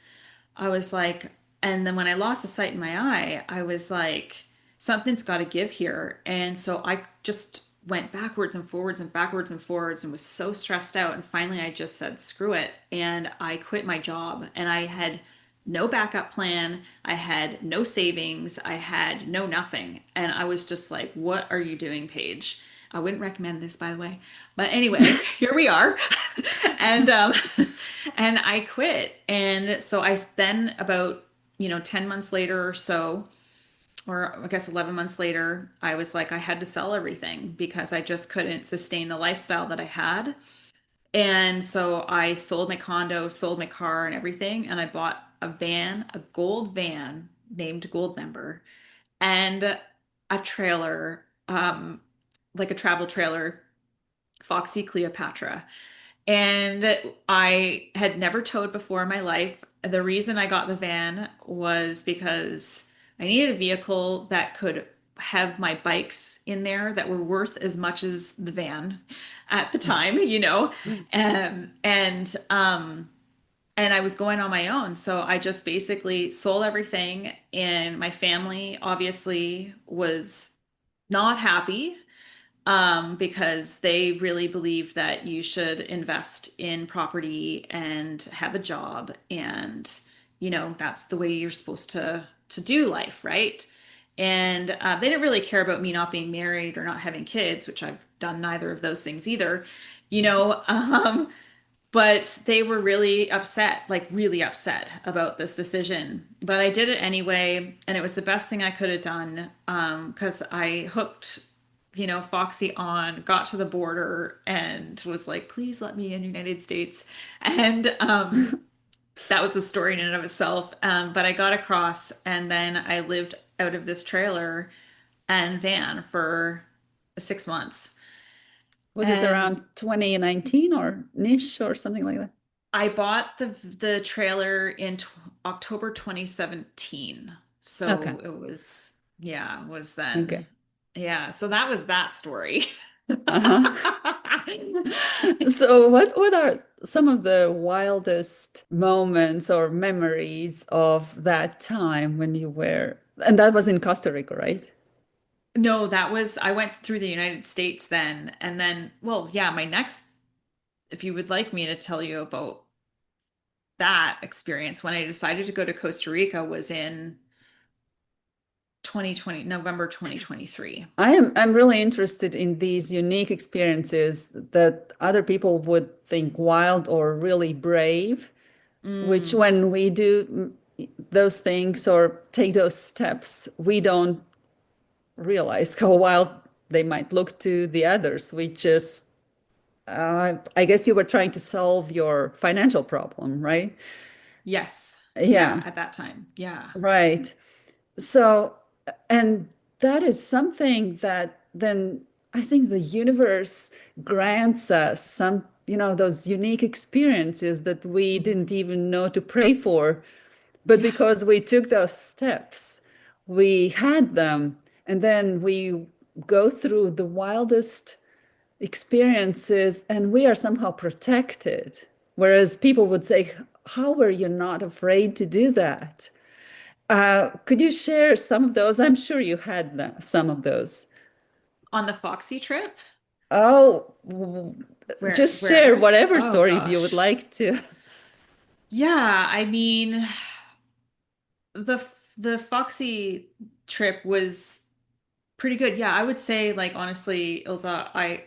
I was like, and then when I lost the sight in my eye, I was like, something's got to give here. And so I just went backwards and forwards and backwards and forwards and was so stressed out. And finally, I just said, screw it. And I quit my job. And I had no backup plan. I had no savings. I had no nothing. And I was just like, what are you doing, Paige? I wouldn't recommend this, by the way. But anyway, here we are. And and I quit. And so I then about, 10 months later or so, or I guess 11 months later, I was like, I had to sell everything because I just couldn't sustain the lifestyle that I had. And so I sold my condo, sold my car and everything, and I bought a van, a gold van named Gold Member, and a trailer, like a travel trailer, Foxy Cleopatra. And I had never towed before in my life. The reason I got the van was because I needed a vehicle that could have my bikes in there that were worth as much as the van at the time, and I was going on my own. So I just basically sold everything, and my family obviously was not happy because they really believe that you should invest in property and have a job, and that's the way you're supposed to do life, right? And they didn't really care about me not being married or not having kids, which I've done neither of those things either, you know. But they were really upset, like really upset about this decision. But I did it anyway, and it was the best thing I could have done because I hooked, Foxy on, got to the border, and was like, please let me in the United States. And that was a story in and of itself. But I got across, and then I lived out of this trailer and van for 6 months. Was it And around 2019 or niche or something like that? I bought the trailer in October 2017. Okay. So it was, yeah, it was then. Okay. Yeah, so that was that story. Uh-huh. So what are some of the wildest moments or memories of that time when you were, and that was in Costa Rica, right? No, I went through the United States then. And then, well, yeah, my next, if you would like me to tell you about that experience, when I decided to go to Costa Rica was in 2020, November 2023. I'm really interested in these unique experiences that other people would think wild or really brave, which Mm, when we do those things or take those steps, we don't realize how wild they might look to the others. We just, I guess you were trying to solve your financial problem, right? yes. Yeah, Yeah, at that time. Yeah. right. So, and that is something that then I think the universe grants us some, those unique experiences that we Mhm. didn't even know to pray for. But Yeah. because we took those steps, we had them, and then we go through the wildest experiences and we are somehow protected. Whereas people would say, how were you not afraid to do that? Could you share some of those? I'm sure you had some of those. On the Foxy trip? Oh, just share Wherever? whatever Oh stories you would gosh. like to. Yeah, I mean, the the Foxy trip was pretty good. Yeah, I would say like honestly, Ilza, I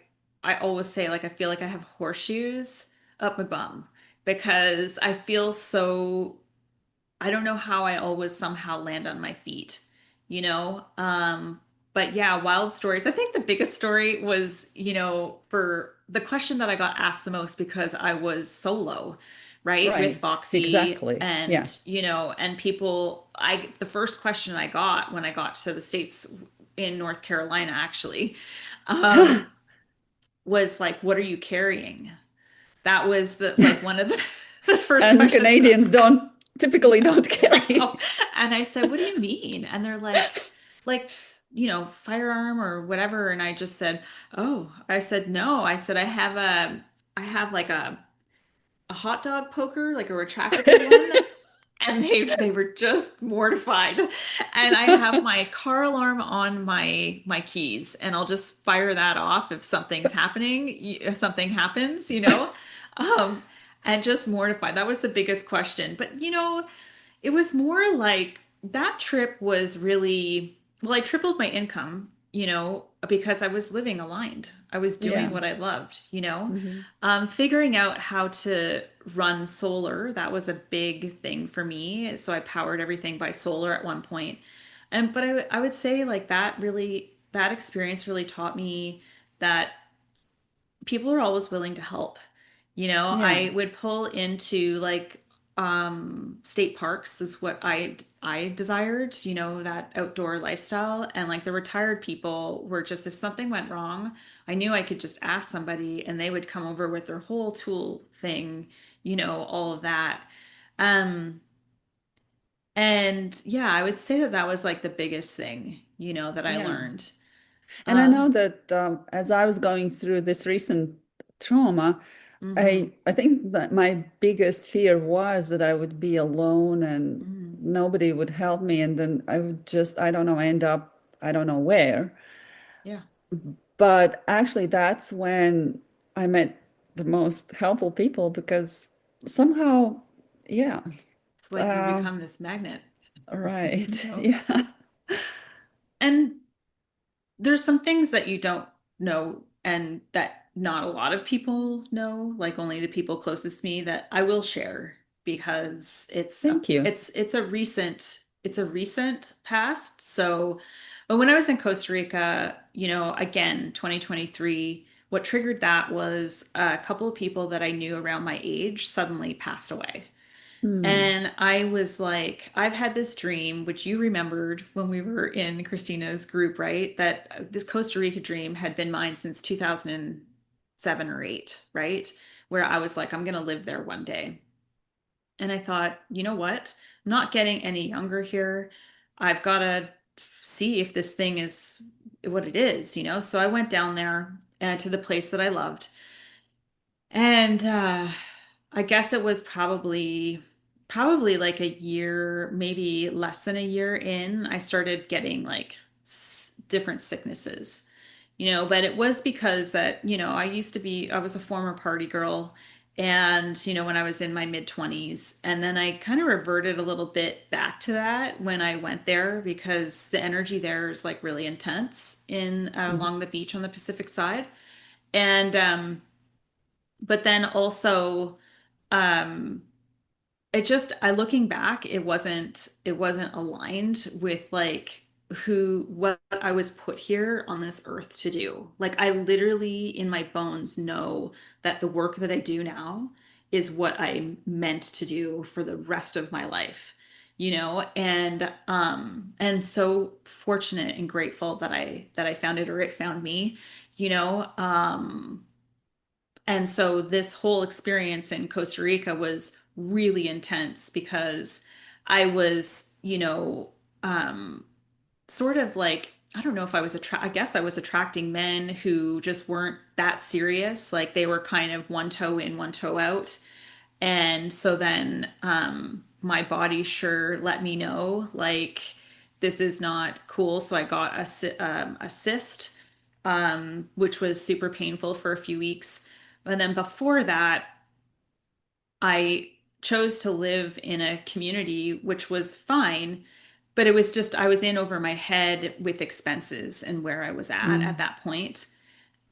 always say like I feel like I have horseshoes up my bum because I feel so I don't know how I always somehow land on my feet, you know? But yeah, wild stories. I think the biggest story was, for the question that I got asked the most because I was solo, right, with Right, Foxy exactly. Yeah. and people, the first question I got when I got to the States in North Carolina, actually, um, was like, what are you carrying? That was like one of the, the first And questions that I Canadians was don't typically yeah, don't I know. carry. And I said, "What do you mean?" And they're like, firearm or whatever. And I just said, "Oh," I said, "No." I said, I have like a hot dog poker, like a retractable one." And they were just mortified. And I have my car alarm on my keys, and I'll just fire that off if something's happening, if something happens. Um, and just mortified. That was the biggest question. But It was more like that trip was really, well, I tripled my income, because I was living aligned. I was doing Yeah. what I loved, Hmm. Figuring out how to run solar, that was a big thing for me. So I powered everything by solar at one point. But I would say like that experience really taught me that people are always willing to help. Yeah. I would pull into like state parks is what I desired, that outdoor lifestyle. And like the retired people were just, if something went wrong, I knew I could just ask somebody and they would come over with their whole tool thing, all of that. Um and yeah, I would say that that was like the biggest thing, that I Yeah. learned. And I Uh know that as I was going through this recent trauma, mhm. I think that my biggest fear was that I would be alone and Mhm. nobody would help me, and then I would just, I don't know, end up, I don't know where. Yeah. But actually, that's when I met the most helpful people because somehow, yeah, It's like we uh, become this magnet, you right, know? yeah, And there's some things that you don't know and that not a lot of people know, like only the people closest to me that I will share because thank you. it's a recent past. So, but when I was in Costa Rica, again, 2023, what triggered that was a couple of people that I knew around my age suddenly passed away. Hmm. And I was like, I've had this dream, which you remembered when we were in Christina's group, right? That this Costa Rica dream had been mine since 2007 or 8, right? Where I was like, I'm going to live there one day. And I thought, you know what? I'm not getting any younger here. I've got to see if this thing is what it is. So I went down there to the place that I loved. And I guess it was probably like a year, maybe less than a year in, I started getting like different sicknesses. But it was because that, I was a former party girl and, when I was in my mid 20s, and then I kind of reverted a little bit back to that when I went there because the energy there is like really intense in Mhm. along the beach on the Pacific side. And but then also um I looking back, it wasn't aligned with like what I was put here on this earth to do. Like I literally in my bones know that the work that I do now is what I'm meant to do for the rest of my life. And so fortunate and grateful that I found it or it found me, you know. And so this whole experience in Costa Rica was really intense because I was, sort of like, I don't know if I guess I was attracting men who just weren't that serious. Like they were kind of one toe in, one toe out. And so then my body sure let me know, like, this is not cool. So I got a cyst, which was super painful for a few weeks. And then before that, I chose to live in a community, which was fine, but it was just, I was in over my head with expenses and where I was at Mm. that point.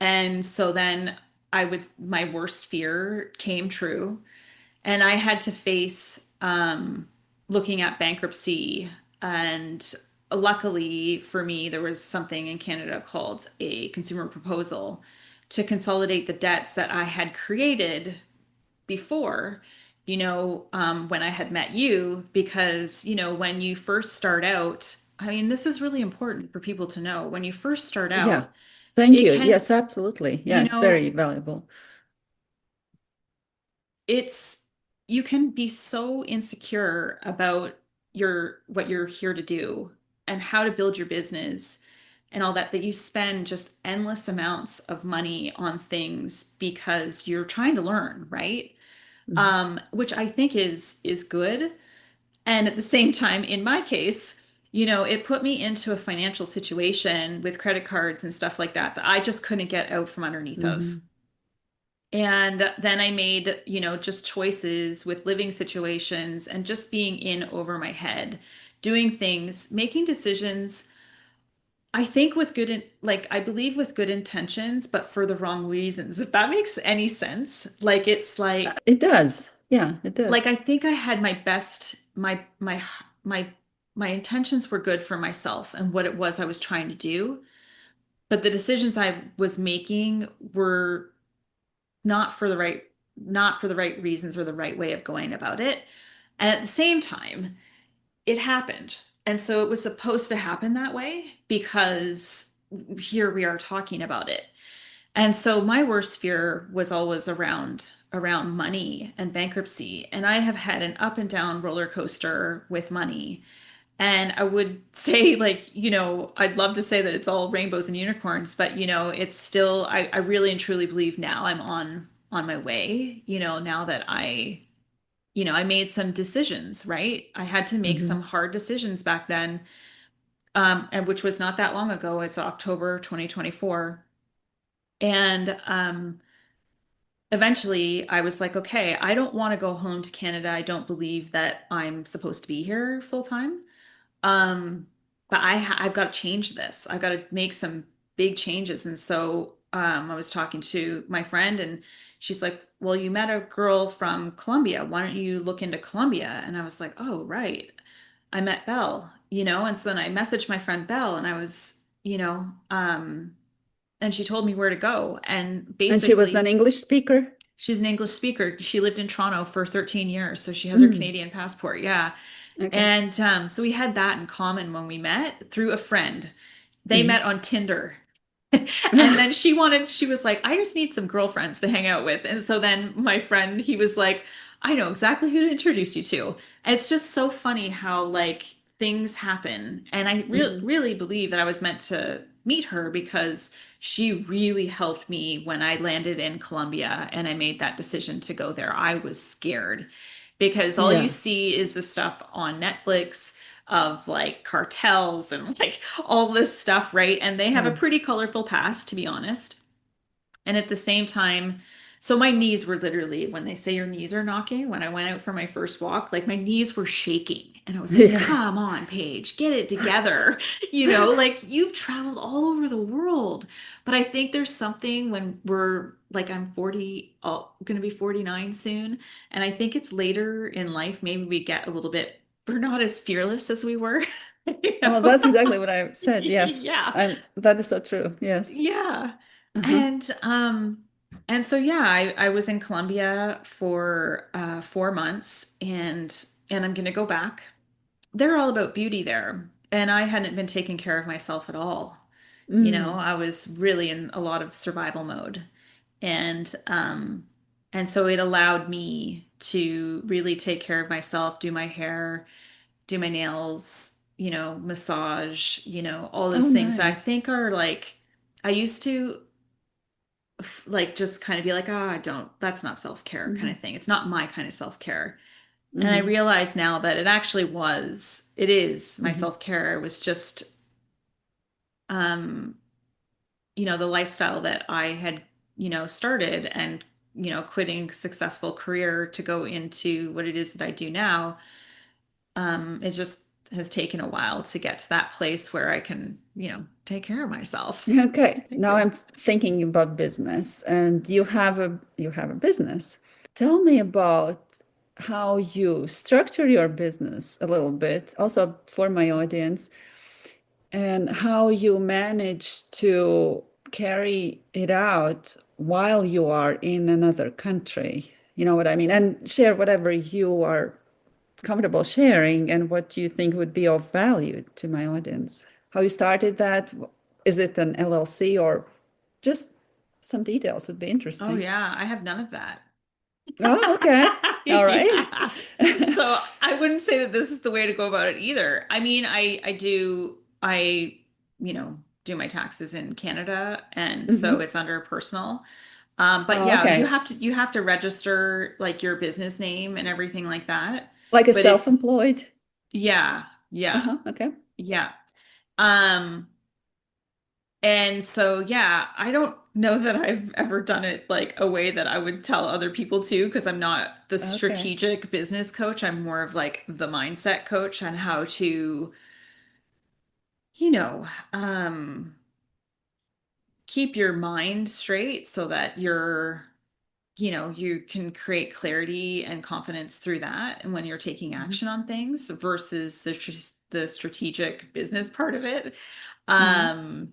And so then my worst fear came true and I had to face looking at bankruptcy. And luckily for me, there was something in Canada called a consumer proposal to consolidate the debts that I had created before, when I had met you, because, when you first start out, I mean, this is really important for people to know. When you first start Yeah, out, thank it you. can, Yes, absolutely. Yeah, you it's very know, valuable. it's you can be so insecure about what you're here to do and how to build your business and all that you spend just endless amounts of money on things because you're trying to learn, right? Mhm. Which I think is good. And at the same time, in my case, it put me into a financial situation with credit cards and stuff like that that I just couldn't get out from underneath of. Mhm. And then I made, just choices with living situations and just being in over my head, doing things, making decisions. I think with I believe with good intentions, but for the wrong reasons, if that makes any sense. Like it's It does. Yeah, it does. I think I had my best, my, my intentions were good for myself and what it was I was trying to do. But the decisions I was making were not for the right, not for the right reasons or the right way of going about it. And at the same time, it happened. And so it was supposed to happen that way because here we are talking about it. And so my worst fear was always around money and bankruptcy. And I have had an up and down roller coaster with money. And I would say, I'd love to say that it's all rainbows and unicorns, but it's still, I really and truly believe now I'm on my way, now that I made some decisions, right? I had to make Hmm. some hard decisions back then, and which was not that long ago. It's October 2024. And eventually I was like, okay, I don't want to go home to Canada. I don't believe that I'm supposed to be here full time. Um, but I've got to change this. I've got to make some big changes. And so I was talking to my friend and she's like, well, you met a girl from Colombia. Why don't you look into Colombia? And I was like, oh, right. I met Belle, and so then I messaged my friend Belle and I was, and she told me where to go. And And she was an basically, English speaker? she's an English speaker. She lived in Toronto for 13 years, so she has her Mm, Canadian passport. Yeah. okay. And so we had that in common when we met through a friend. They met Hmm. on Tinder. And then she was like, I just need some girlfriends to hang out with. And so then my friend, he was like, I know exactly who to introduce you to. And it's just so funny how things happen. And I Hmm. really believe that I was meant to meet her because she really helped me when I landed in Colombia and I made that decision to go there. I was scared because all you Yeah. see is the stuff on Netflix of cartels and all this stuff, right? And they have a Yeah. pretty colorful past, to be honest. And at the same time, so my knees were literally, when they say your knees are knocking, when I went out for my first walk, my knees were shaking. And I was like, Yeah. come on, Paige, get it together. You've traveled all over the world. But I think there's something when I'm 40, oh, going to be 49 soon. And I think it's later in life, maybe we get a little bit, we're not as fearless as we were, you Well, know? that's exactly what I said. Yes. Yeah. That is so true. Yes. Yeah. Uh-huh. And so yeah, I was in Colombia for 4 months and I'm gonna go back. They're all about beauty there. And I hadn't been taking care of myself at all. Mm. I was really in a lot of survival mode. And so it allowed me to really take care of myself, do my hair, do my nails, massage, all Oh, those things that I nice. think are I used to just kind of be like, oh, I don't, that's not self-care kind Hmm. of thing. It's not my kind of self-care. And I Hmm. realize now that it is my Hmm. self-care. It was just, um, the lifestyle that I had, started and, quitting successful career to go into what it is that I do now. It just has taken a while to get to that place where I can, take care of myself. Okay. Thank Now you. I'm thinking about business, and you have a business. Tell me about how you structure your business a little bit, also for my audience, and how you manage to carry it out while you are in another country. You know what I mean? And share whatever you are comfortable sharing and what you think would be of value to my audience. How you started that? Is it an LLC or just some details would be Oh interesting. yeah, I have none of that. Oh, okay. All right. Yeah. So I wouldn't say that this is the way to go about it either. I mean, do my taxes in Canada and so Hmm. it's under personal. But Oh, yeah, okay. you have to register your business name and everything like that. Like a But it's self-employed. yeah, yeah, Uh-huh. Okay. yeah. Um, and so yeah, I don't. know that I've ever done it like a way that I would tell other people to, because I'm not the Okay. strategic business coach. I'm more of like the mindset coach on how to, you know, um, keep your mind straight so that you can create clarity and confidence through that. And when you're taking Hmm. action on things versus the strategic business part of it. Hmm. Um,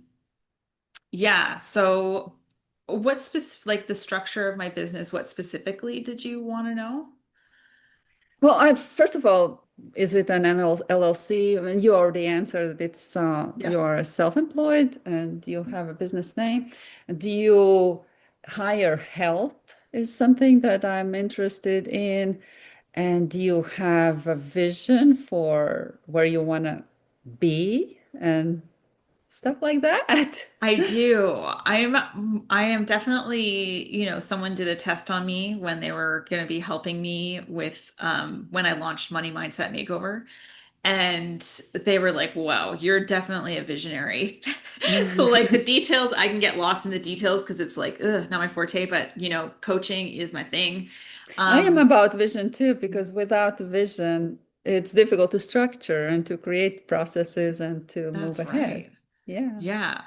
yeah. So what specific, like the structure of my business, what specifically did you want to know? Well, I first of all, is it an LLC? I mean, you already answered it's Yeah. you are self-employed and you have a business name. Do you hire help is something that I'm interested in. And do you have a vision for where you want to be and stuff like that? I do. I am definitely, someone did a test on me when they were going to be helping me with when I launched Money Mindset Makeover. And they were like, wow, you're definitely a visionary. So like the details, I can get lost in the details because it's like, ugh, not my forte, but coaching is my thing. I am Um, about vision too, because without vision, it's difficult to structure and to create processes and to move that's ahead. right. Yeah. Yeah.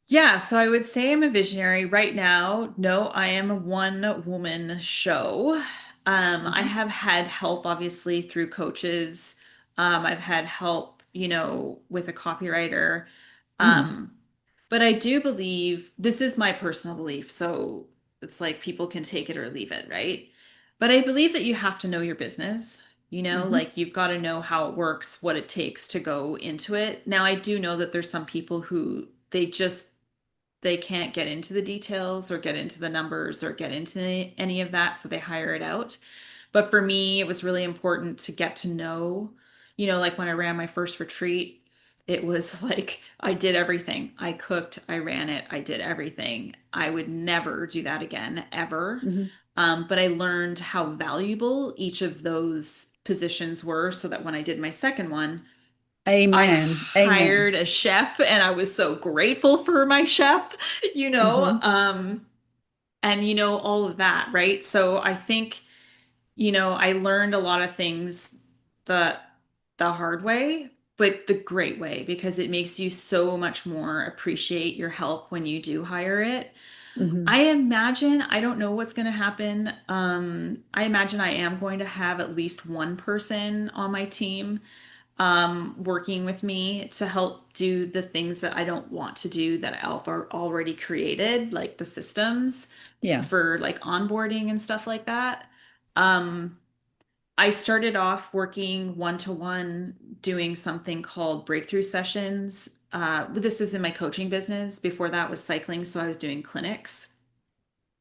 Yeah, so I would say I'm a visionary right now. No, I am a one woman show. I Hmm. have had help obviously through coaches. I've had help, with a copywriter. Hmm. Um, but I do believe this is my personal belief. So it's like people can take it or leave it, right? But I believe that you have to know your business. Hmm. Like you've got to know how it works, what it takes to go into it. Now, I do know that there's some people who they can't get into the details or get into the numbers or get into any of that, so they hire it out. But for me, it was really important to get to know, like when I ran my first retreat, it was like I did everything. I cooked, I ran it, I did everything. I would never do that again, ever. Hmm. But I learned how valuable each of those positions were so that when I did my second one, I Amen. Amen. hired a chef and I was so grateful for my chef, you know, Hmm. um, and all of that, right? So I think, I learned a lot of things the the hard way, but the great way because it makes you so much more appreciate your help when you do hire it. Hmm. I imagine, I don't know what's going to happen. I imagine I am going to have at least one person on my team working with me to help do the things that I don't want to do that I've already created, like the systems Yeah. for like onboarding and stuff like that. Um, I started off working one to one, doing something called breakthrough sessions. This is in my coaching business. Before that was cycling, so I was doing clinics.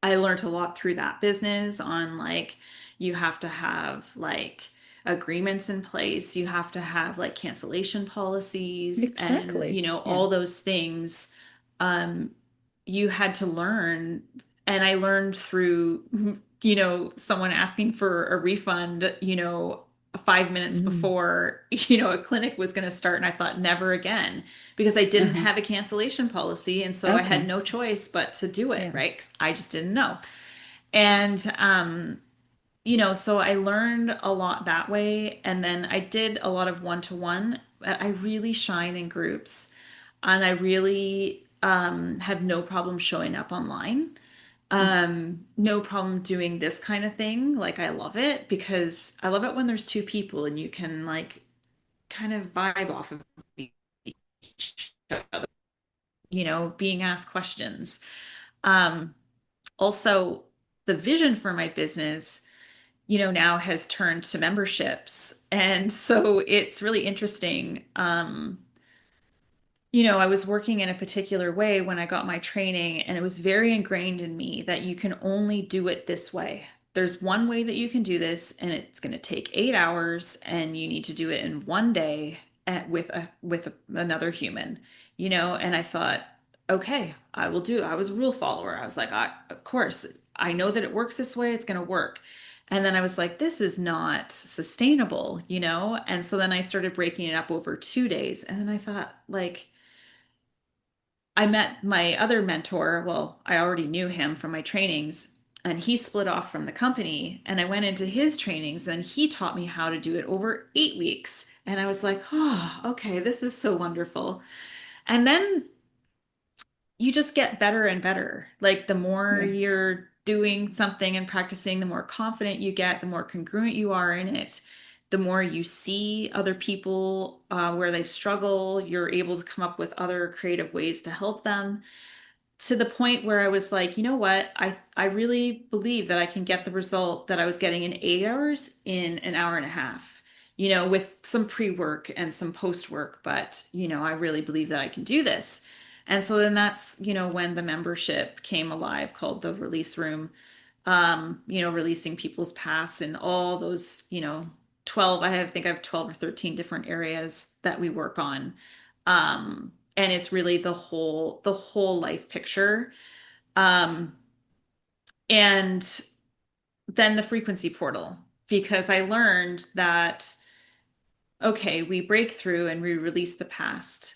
I learned a lot through that business on like you have to have like agreements in place, you have to have like cancellation policies and Exactly. Yeah. all those things um you had to learn. And I learned through someone asking for a refund 5 minutes Hmm. before a clinic was going to start, and I thought never again because I didn't Uh-huh. have a cancellation policy, and so I had Okay. no choice but to do it, Yeah. right? 'Cause I just didn't know. And so I learned a lot that way, and then I did a lot of one-to-one. I really shine in groups, and I really have no problem showing up online. No problem doing this kind of thing. Like I love it because I love it when there's two people and you can like kind of vibe off of each other, being asked questions. Um, Also, the vision for my business, now has turned to memberships. And so it's really interesting. I was working in a particular way when I got my training, and it was very ingrained in me that you can only do it this way. There's one way that you can do this, and it's going to take 8 hours, and you need to do it in one day another human, And I thought, okay, I will do. I was a rule follower. I was like, of course, I know that it works this way. It's going to work. And then I was like, this is not sustainable. And so then I started breaking it up over 2 days, and then I thought, like I met my other mentor. Well, I already knew him from my trainings, and he split off from the company. And I went into his trainings, and he taught me how to do it over 8 weeks. And I was like, oh, okay, this is so wonderful. And then you just get better and better. Like the more Yeah. you're doing something and practicing, the more confident you get, the more congruent you are in it, the more you see other people where they struggle, you're able to come up with other creative ways to help them to the point where I was like, you know what? I really believe that I can get the result that I was getting in 8 hours in an hour and a half, with some pre-work and some post-work, but I really believe that I can do this. And so then that's, when the membership came alive called the Release Room, releasing people's past and all those, 12, think I have 12 or 13 different areas that we work on. And it's really the whole life picture. Um, and then the frequency portal, because I learned that, okay, we break through and we release the past.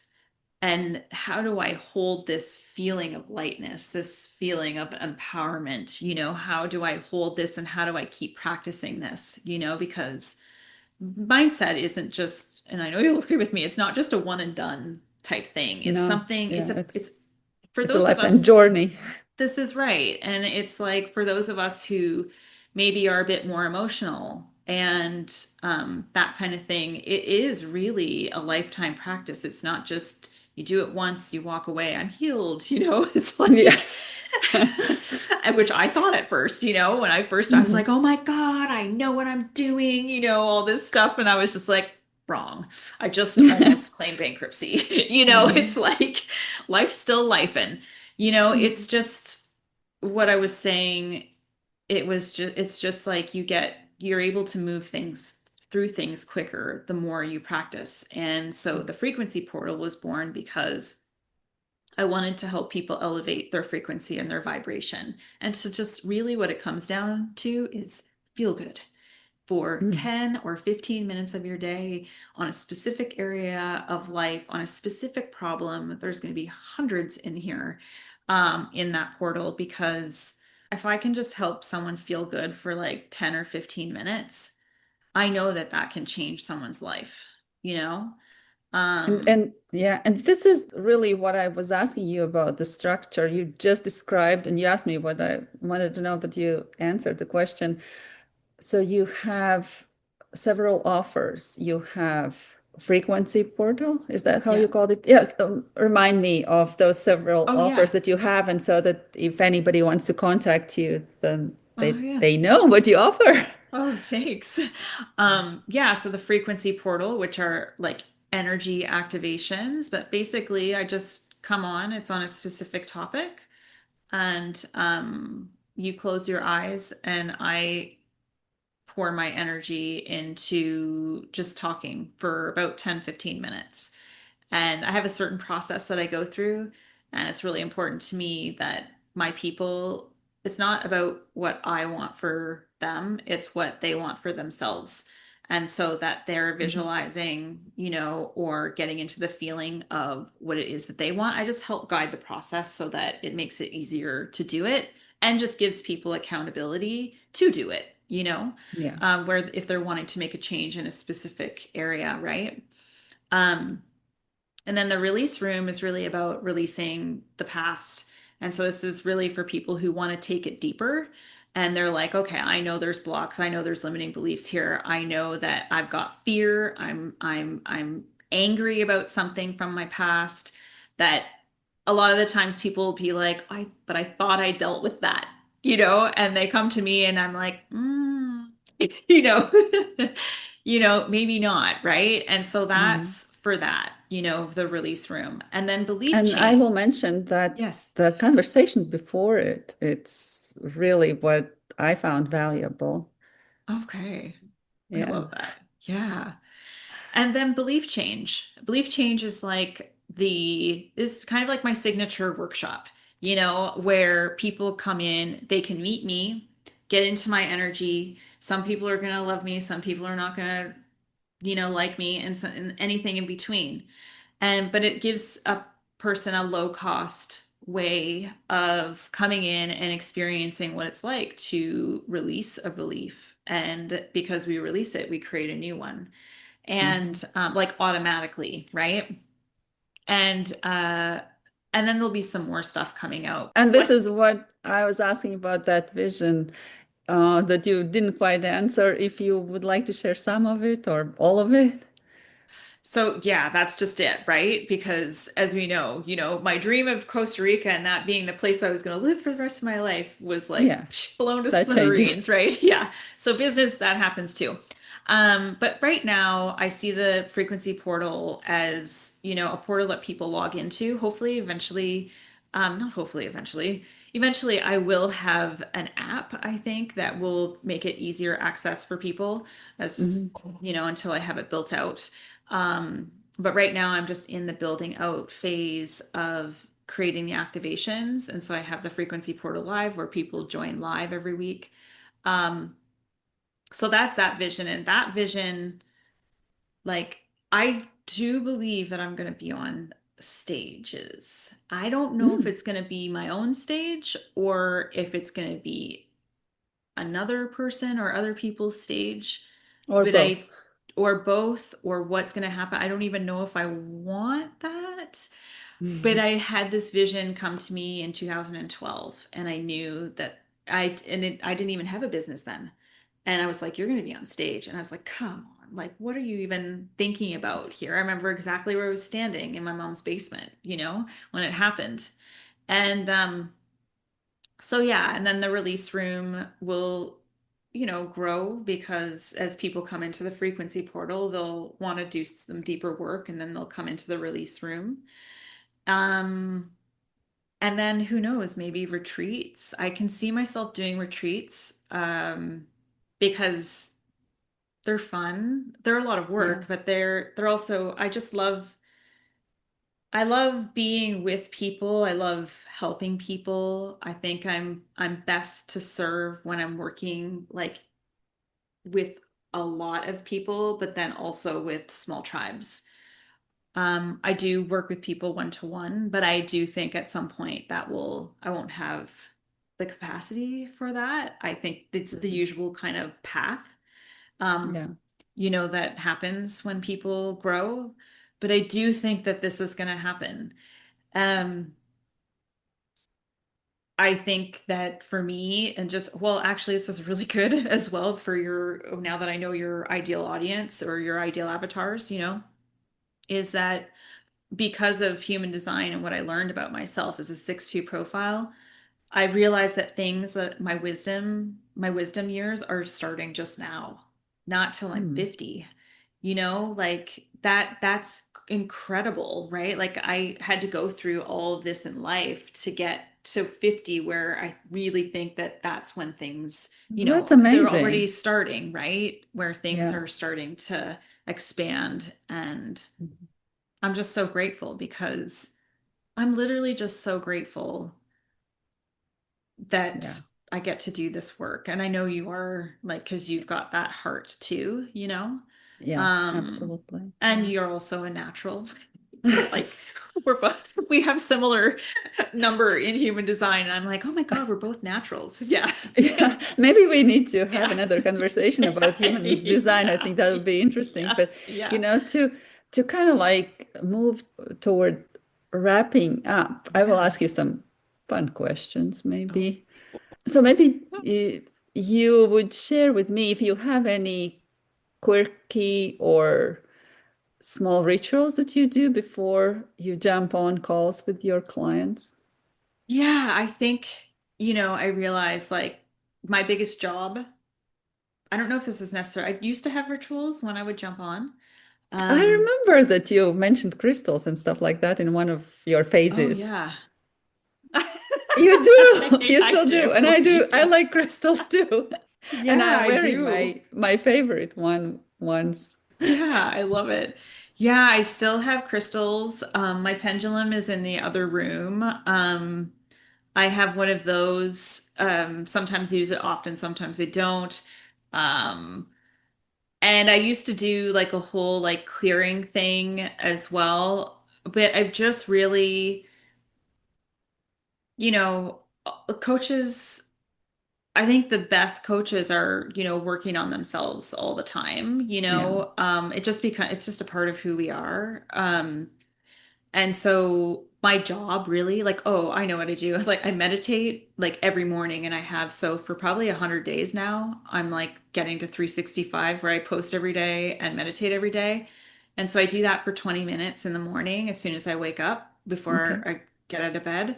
And how do I hold this feeling of lightness, this feeling of empowerment? How do I hold this and how do I keep practicing this? Because mindset isn't just, and I know you'll agree with me, it's not just a one and done type thing. It's No, something, yeah, it's for it's a those of lifetime us, journey. this is right. And it's like for those of us who maybe are a bit more emotional and that kind of thing, it is really a lifetime practice. It's not just you do it once, you walk away, I'm healed, It's Yeah. like, which I thought at first, when I was like, Mhm. oh my God, I know what I'm doing, all this stuff. And I was just like, wrong. I just almost claimed bankruptcy. It's Mhm. like life's still lifing. It's Mhm. just what I was saying. It's just like you're able to move things through things quicker the more you practice. And so the frequency portal was born because I wanted to help people elevate their frequency and their vibration. And so just really what it comes down to is feel good for Mhm. 10 or 15 minutes of your day on a specific area of life, on a specific problem. There's going to be hundreds in here in that portal because if I can just help someone feel good for like 10 or 15 minutes, I know that that can change someone's life, you know? Um, And yeah, and this is really what I was asking you about the structure you just described, and you asked me what I wanted to know, but you answered the question. So you have several offers. You have frequency portal. Is that how you yeah. called it? Yeah. Remind me of those several Oh, offers yeah. that you have, and so that if anybody wants to contact you, then Oh, yeah. they know what you offer. Oh, thanks. Yeah, so the frequency portal, which are like energy activations, but basically I just come on, it's on a specific topic, and you close your eyes and I pour my energy into just talking for about 10-15 minutes. And I have a certain process that I go through. And it's really important to me that my people, it's not about what I want for them, it's what they want for themselves. And so that they're Mhm. visualizing, or getting into the feeling of what it is that they want. I just help guide the process so that it makes it easier to do it and just gives people accountability to do it, Yeah. where if they're wanting to make a change in a specific area, right? Um, and then the release room is really about releasing the past. And so this is really for people who want to take it deeper. And they're like, okay, I know there's blocks. I know there's limiting beliefs here. I know that I've got fear. I'm angry about something from my past that a lot of the times people will be like, but I thought I dealt with that, and they come to me and I'm like, you know, maybe not, right? And so Mhm. that's for that, the release room. And then belief And I change. will mention that Yes. the conversation before it, it's really what I found valuable. Okay. I Yeah. love that. Yeah. And then belief change. Belief change is kind of like my signature workshop, where people come in, they can meet me, get into my energy. Some people are going to love me, some people are not going to, like me, and anything in between. But it gives up. person a low cost way of coming in and experiencing what it's like to release a belief. And because we release it, we create a new one. Mhm. And like automatically, right? And and then there'll be some more stuff coming out. And this What is what I was asking about, that vision that you didn't quite answer. If you would like to share some of it or all of it. So yeah, that's just it, right? Because as we know, my dream of Costa Rica and that being the place I was going to live for the rest of my life was like Yeah, blown to that changes. smithereens, right? Yeah. So business, that happens too. But right now I see the frequency portal as, a portal that people log into. Hopefully, eventually, not hopefully, eventually I will have an app, I think, that will make it easier access for people as, Mhm. until I have it built out. But right now I'm just in the building out phase of creating the activations. And so I have the frequency portal live where people join live every week. Um, so that's that vision. And that vision, like, I do believe that I'm going to be on stages. I don't know if Mm. it's going to be my own stage or if it's going to be another person or other people's stage, Or but both. or both, or what's going to happen. I don't even know if I want that. But Mhm. I had this vision come to me in 2012, and I knew that I didn't even have a business then. And I was like, you're going to be on stage. And I was like, come on, like, what are you even thinking about here? I remember exactly where I was standing in my mom's basement, when it happened. And so yeah, and then the release room will, grow because as people come into the frequency portal, they'll want to do some deeper work and then they'll come into the release room. Um, and then who knows, maybe retreats. I can see myself doing retreats because they're fun. They're a lot of Yeah. work, but they're also I love being with people. I love helping people. I think I'm best to serve when I'm working like with a lot of people, but then also with small tribes. I do work with people one to one, but I do think at some point I won't have the capacity for that. I think it's the Mhm. usual kind of path, um, Yeah. that happens when people grow. But I do think that this is going to happen. Um, I think that for me, and just, well, actually, this is really good as well for now that I know your ideal audience or your ideal avatars, is that because of human design and what I learned about myself as a 6-2 profile, I realized that things that my wisdom years are starting just now, not till I'm Mm. 50. Like that's incredible, right? Like I had to go through all of this in life to get to 50 where I really think that that's when things, That's they're already amazing. starting, right? Where things Yeah. are starting to expand. And Mhm. I'm just so grateful because I'm literally just so grateful Yeah. that I get to do this work. And I know you are, like, because you've got that heart too, Yeah. Um, Absolutely. and Yeah. you're also a natural. Like we have similar number in human design. And I'm like, oh my God, we're both naturals. Yeah. Yeah, maybe we need to have Yeah. another conversation about humans design. I Yeah. think that would be interesting. Yeah. But Yeah. to kind of like move toward wrapping up, I will Yeah. ask you some fun questions, Oh. maybe. So maybe you would share with me if you have any quirky or small rituals that you do before you jump on calls with your clients. Yeah, I think, I realized like my biggest job, I don't know if this is necessary. I used to have rituals when I would jump on. I Um, remember that you mentioned crystals and stuff like that in one of your oh phases. yeah. You do. You I still do. And do. I do. I Yeah. like crystals too. And Yeah, I'm I wearing do. my favorite one once. Yeah, I love it. Yeah, I still have crystals. My pendulum is in the other room. I have one of those. Sometimes use it often, sometimes I don't. Um, and I used to do like a whole like clearing thing as well but I've just really, coaches, I think the best coaches are, working on themselves all the time, Yeah. it's just a part of who we are. And so my job really, like, oh, I know what I do. Like I meditate like every morning and I have so for probably 100 days now, I'm like getting to 365 where I post every day and meditate every day. And so I do that for 20 minutes in the morning as soon as I wake up before Okay. I get out of bed.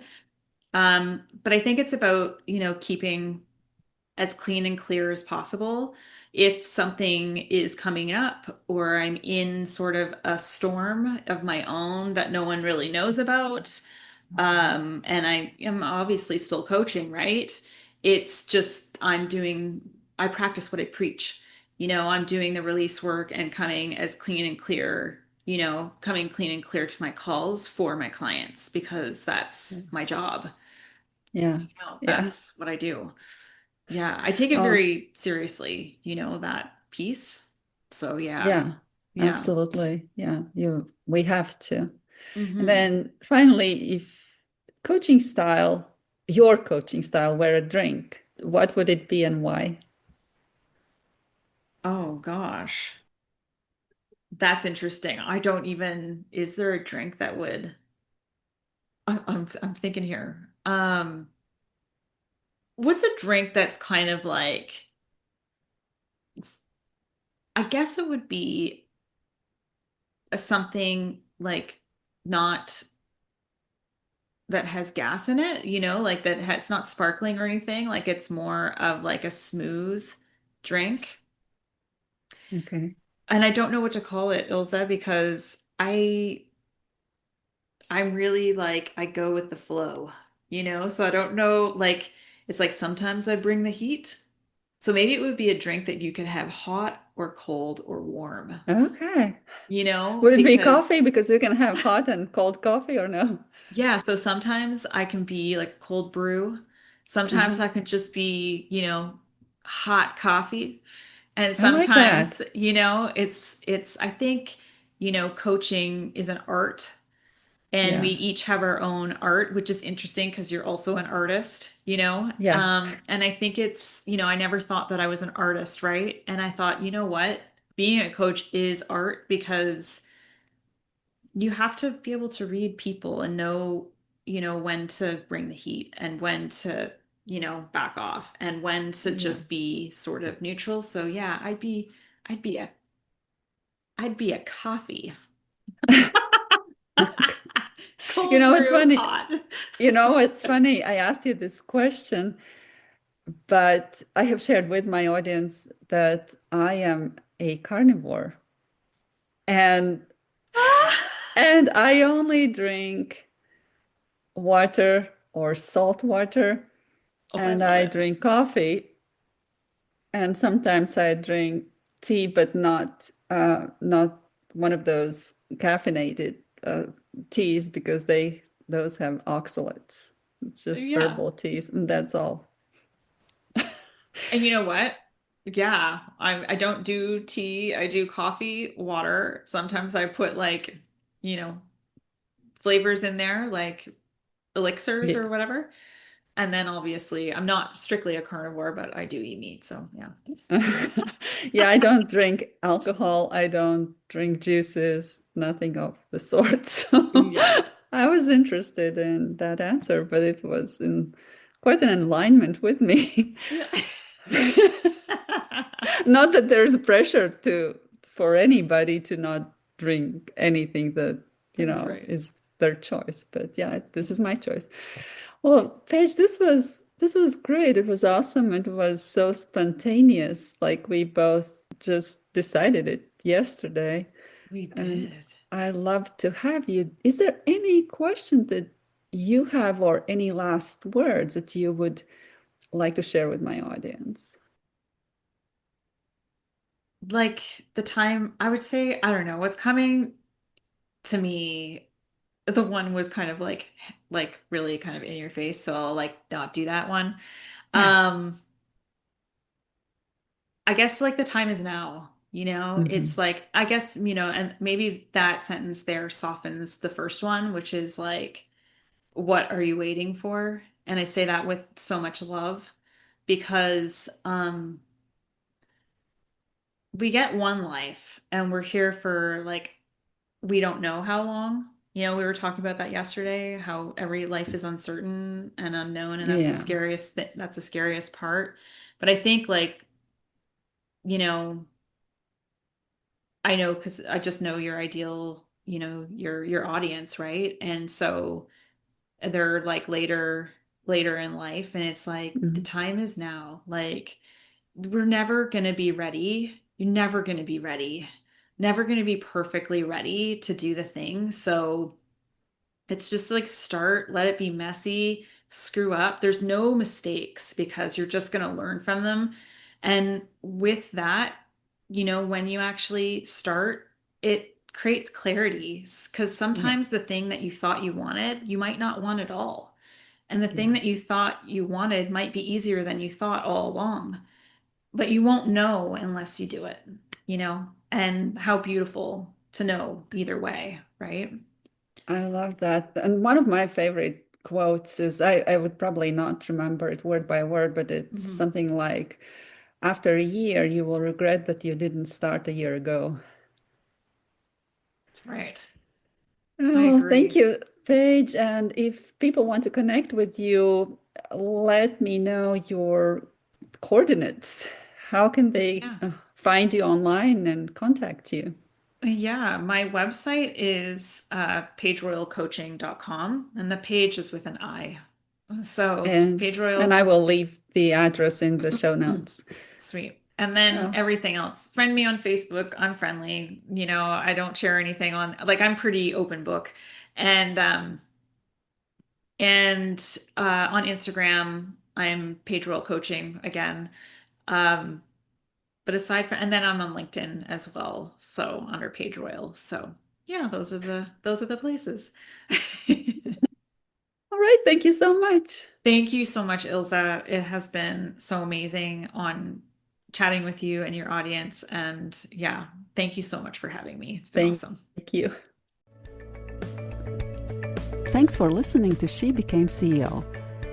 But I think it's about, keeping as clean and clear as possible. If something is coming up or I'm in sort of a storm of my own that no one really knows about, and I am obviously still coaching, right? It's just I practice what I preach. I'm doing the release work and coming as clean and clear, coming clean and clear to my calls for my clients because that's my job. Yeah. Yeah. That's what I do. Yeah, I take it Oh, very seriously, that piece. So yeah. yeah. Yeah. Absolutely. Yeah. We have to. And Hmm. then finally, if coaching style, your coaching style were a drink, what would it be and why? Oh gosh. That's interesting. I don't even, is there a drink that would, I'm thinking here. What's a drink that's kind of like, I guess it would be something like not that has gas in it, like that has, it's not sparkling or anything, like it's more of like a smooth drink. Okay. And I don't know what to call it, Ilza, because I'm really like I go with the flow, So I don't know, like it's like sometimes I bring the heat. So maybe it would be a drink that you could have hot or cold or warm, Okay. Would it be coffee? because Because you can have hot and cold coffee or no? yeah, so sometimes I can be like a cold brew. Sometimes Uh-huh. I can just be, hot coffee. And I like sometimes, that. it's I think, coaching is an art and we Yeah. each have our own art, which is interesting because you're also an artist, Yeah. And I think it's, I never thought that I was an artist, right? And I thought, you know what? Being a coach is art because you have to be able to read people and know, when to bring the heat and when to, back off and when to Yeah. just be sort of neutral. So yeah, I'd be a, I'd be a coffee. You Cold know, it's brew, funny. hot. It's funny. I asked you this question, but I have shared with my audience that I am a carnivore and and I only drink water or salt water Oh, I and love I it. drink coffee and sometimes I drink tea, but not one of those caffeinated teas because those have oxalates. It's just Yeah. herbal teas, and that's all. And you know what? Yeah, I don't do tea. I do coffee, water. Sometimes I put like, you know, flavors in there, like elixirs Yeah. or whatever. And then obviously, I'm not strictly a carnivore, but I do eat meat. So yeah. Yeah, I don't drink alcohol. I don't drink juices, nothing of the sort. So Yeah. I was interested in that answer, but it was in quite an alignment with me. Yeah. Not that there's pressure to for anybody to not drink anything that, That's right. is their choice. But yeah, this is my choice. Well, Paige, this was great. It was awesome. It was so spontaneous. Like we both just decided it yesterday. We And did. I love to have you. Is there any question that you have or any last words that you would like to share with my audience? Like the time, I would say, I don't know, what's coming to me, the one was kind of like really kind of in your face, so I'll like not do that one. Yeah. Um, I guess like the time is now. Hmm. It's like, I guess, and maybe that sentence there softens the first one, which is like, what are you waiting for? And I say that with so much love because we get one life and we're here for like, we don't know how long. We were talking about that yesterday, how every life is uncertain and unknown, and that's the Yeah. scariest that's the scariest part. But I think like, you know, I know because I just know your ideal, your audience, right? And so they're like later in life, and it's like the Hmm. time is now. Like we're never gonna be ready. You're never gonna be ready. Never gonna be perfectly ready to do the thing. So it's just like start, let it be messy, screw up. There's no mistakes because you're just going to learn from them. And with that, when you actually start, it creates clarity because Yeah. sometimes the thing that you thought you wanted, you might not want at all. And the thing Yeah. that you thought you wanted might be easier than you thought all along, but you won't know unless you do it, and how beautiful to know either way, right? I love that. And one of my favorite quotes is I would probably not remember it word by word, but it's Mhm. something like, after a year, you will regret that you didn't start a year ago. Right. I Oh, thank agree. you, Paige. And if people want to connect with you, let me know your coordinates. How can they Yeah. find you online and contact you? Yeah. My website is pageroyalcoaching.com, and the page is with an I. So And Paige and Royal, I will leave the address in the show notes. sweet. And then Oh, everything else. Friend me on Facebook. I'm friendly. I don't share anything on like I'm pretty open book. And on Instagram, I'm Paige Royal Coaching again. Um, But aside from, and then I'm on LinkedIn as well, so under Paige Royal. So yeah, those are the places. all right. Thank you so much. Thank you so much, Ilza. It has been so amazing on chatting with you and your audience. And yeah, thank you so much for having me. It's been Thank awesome. you. Thanks for listening to She Became CEO.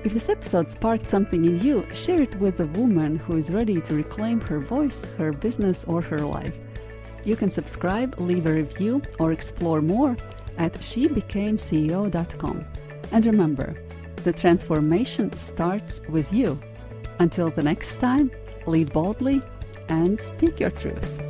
If this episode sparked something in you, share it with a woman who is ready to reclaim her voice, her business, or her life. You can subscribe, leave a review, or explore more at shebecameceo.com. And remember, the transformation starts with you. Until the next time, lead boldly and speak your truth.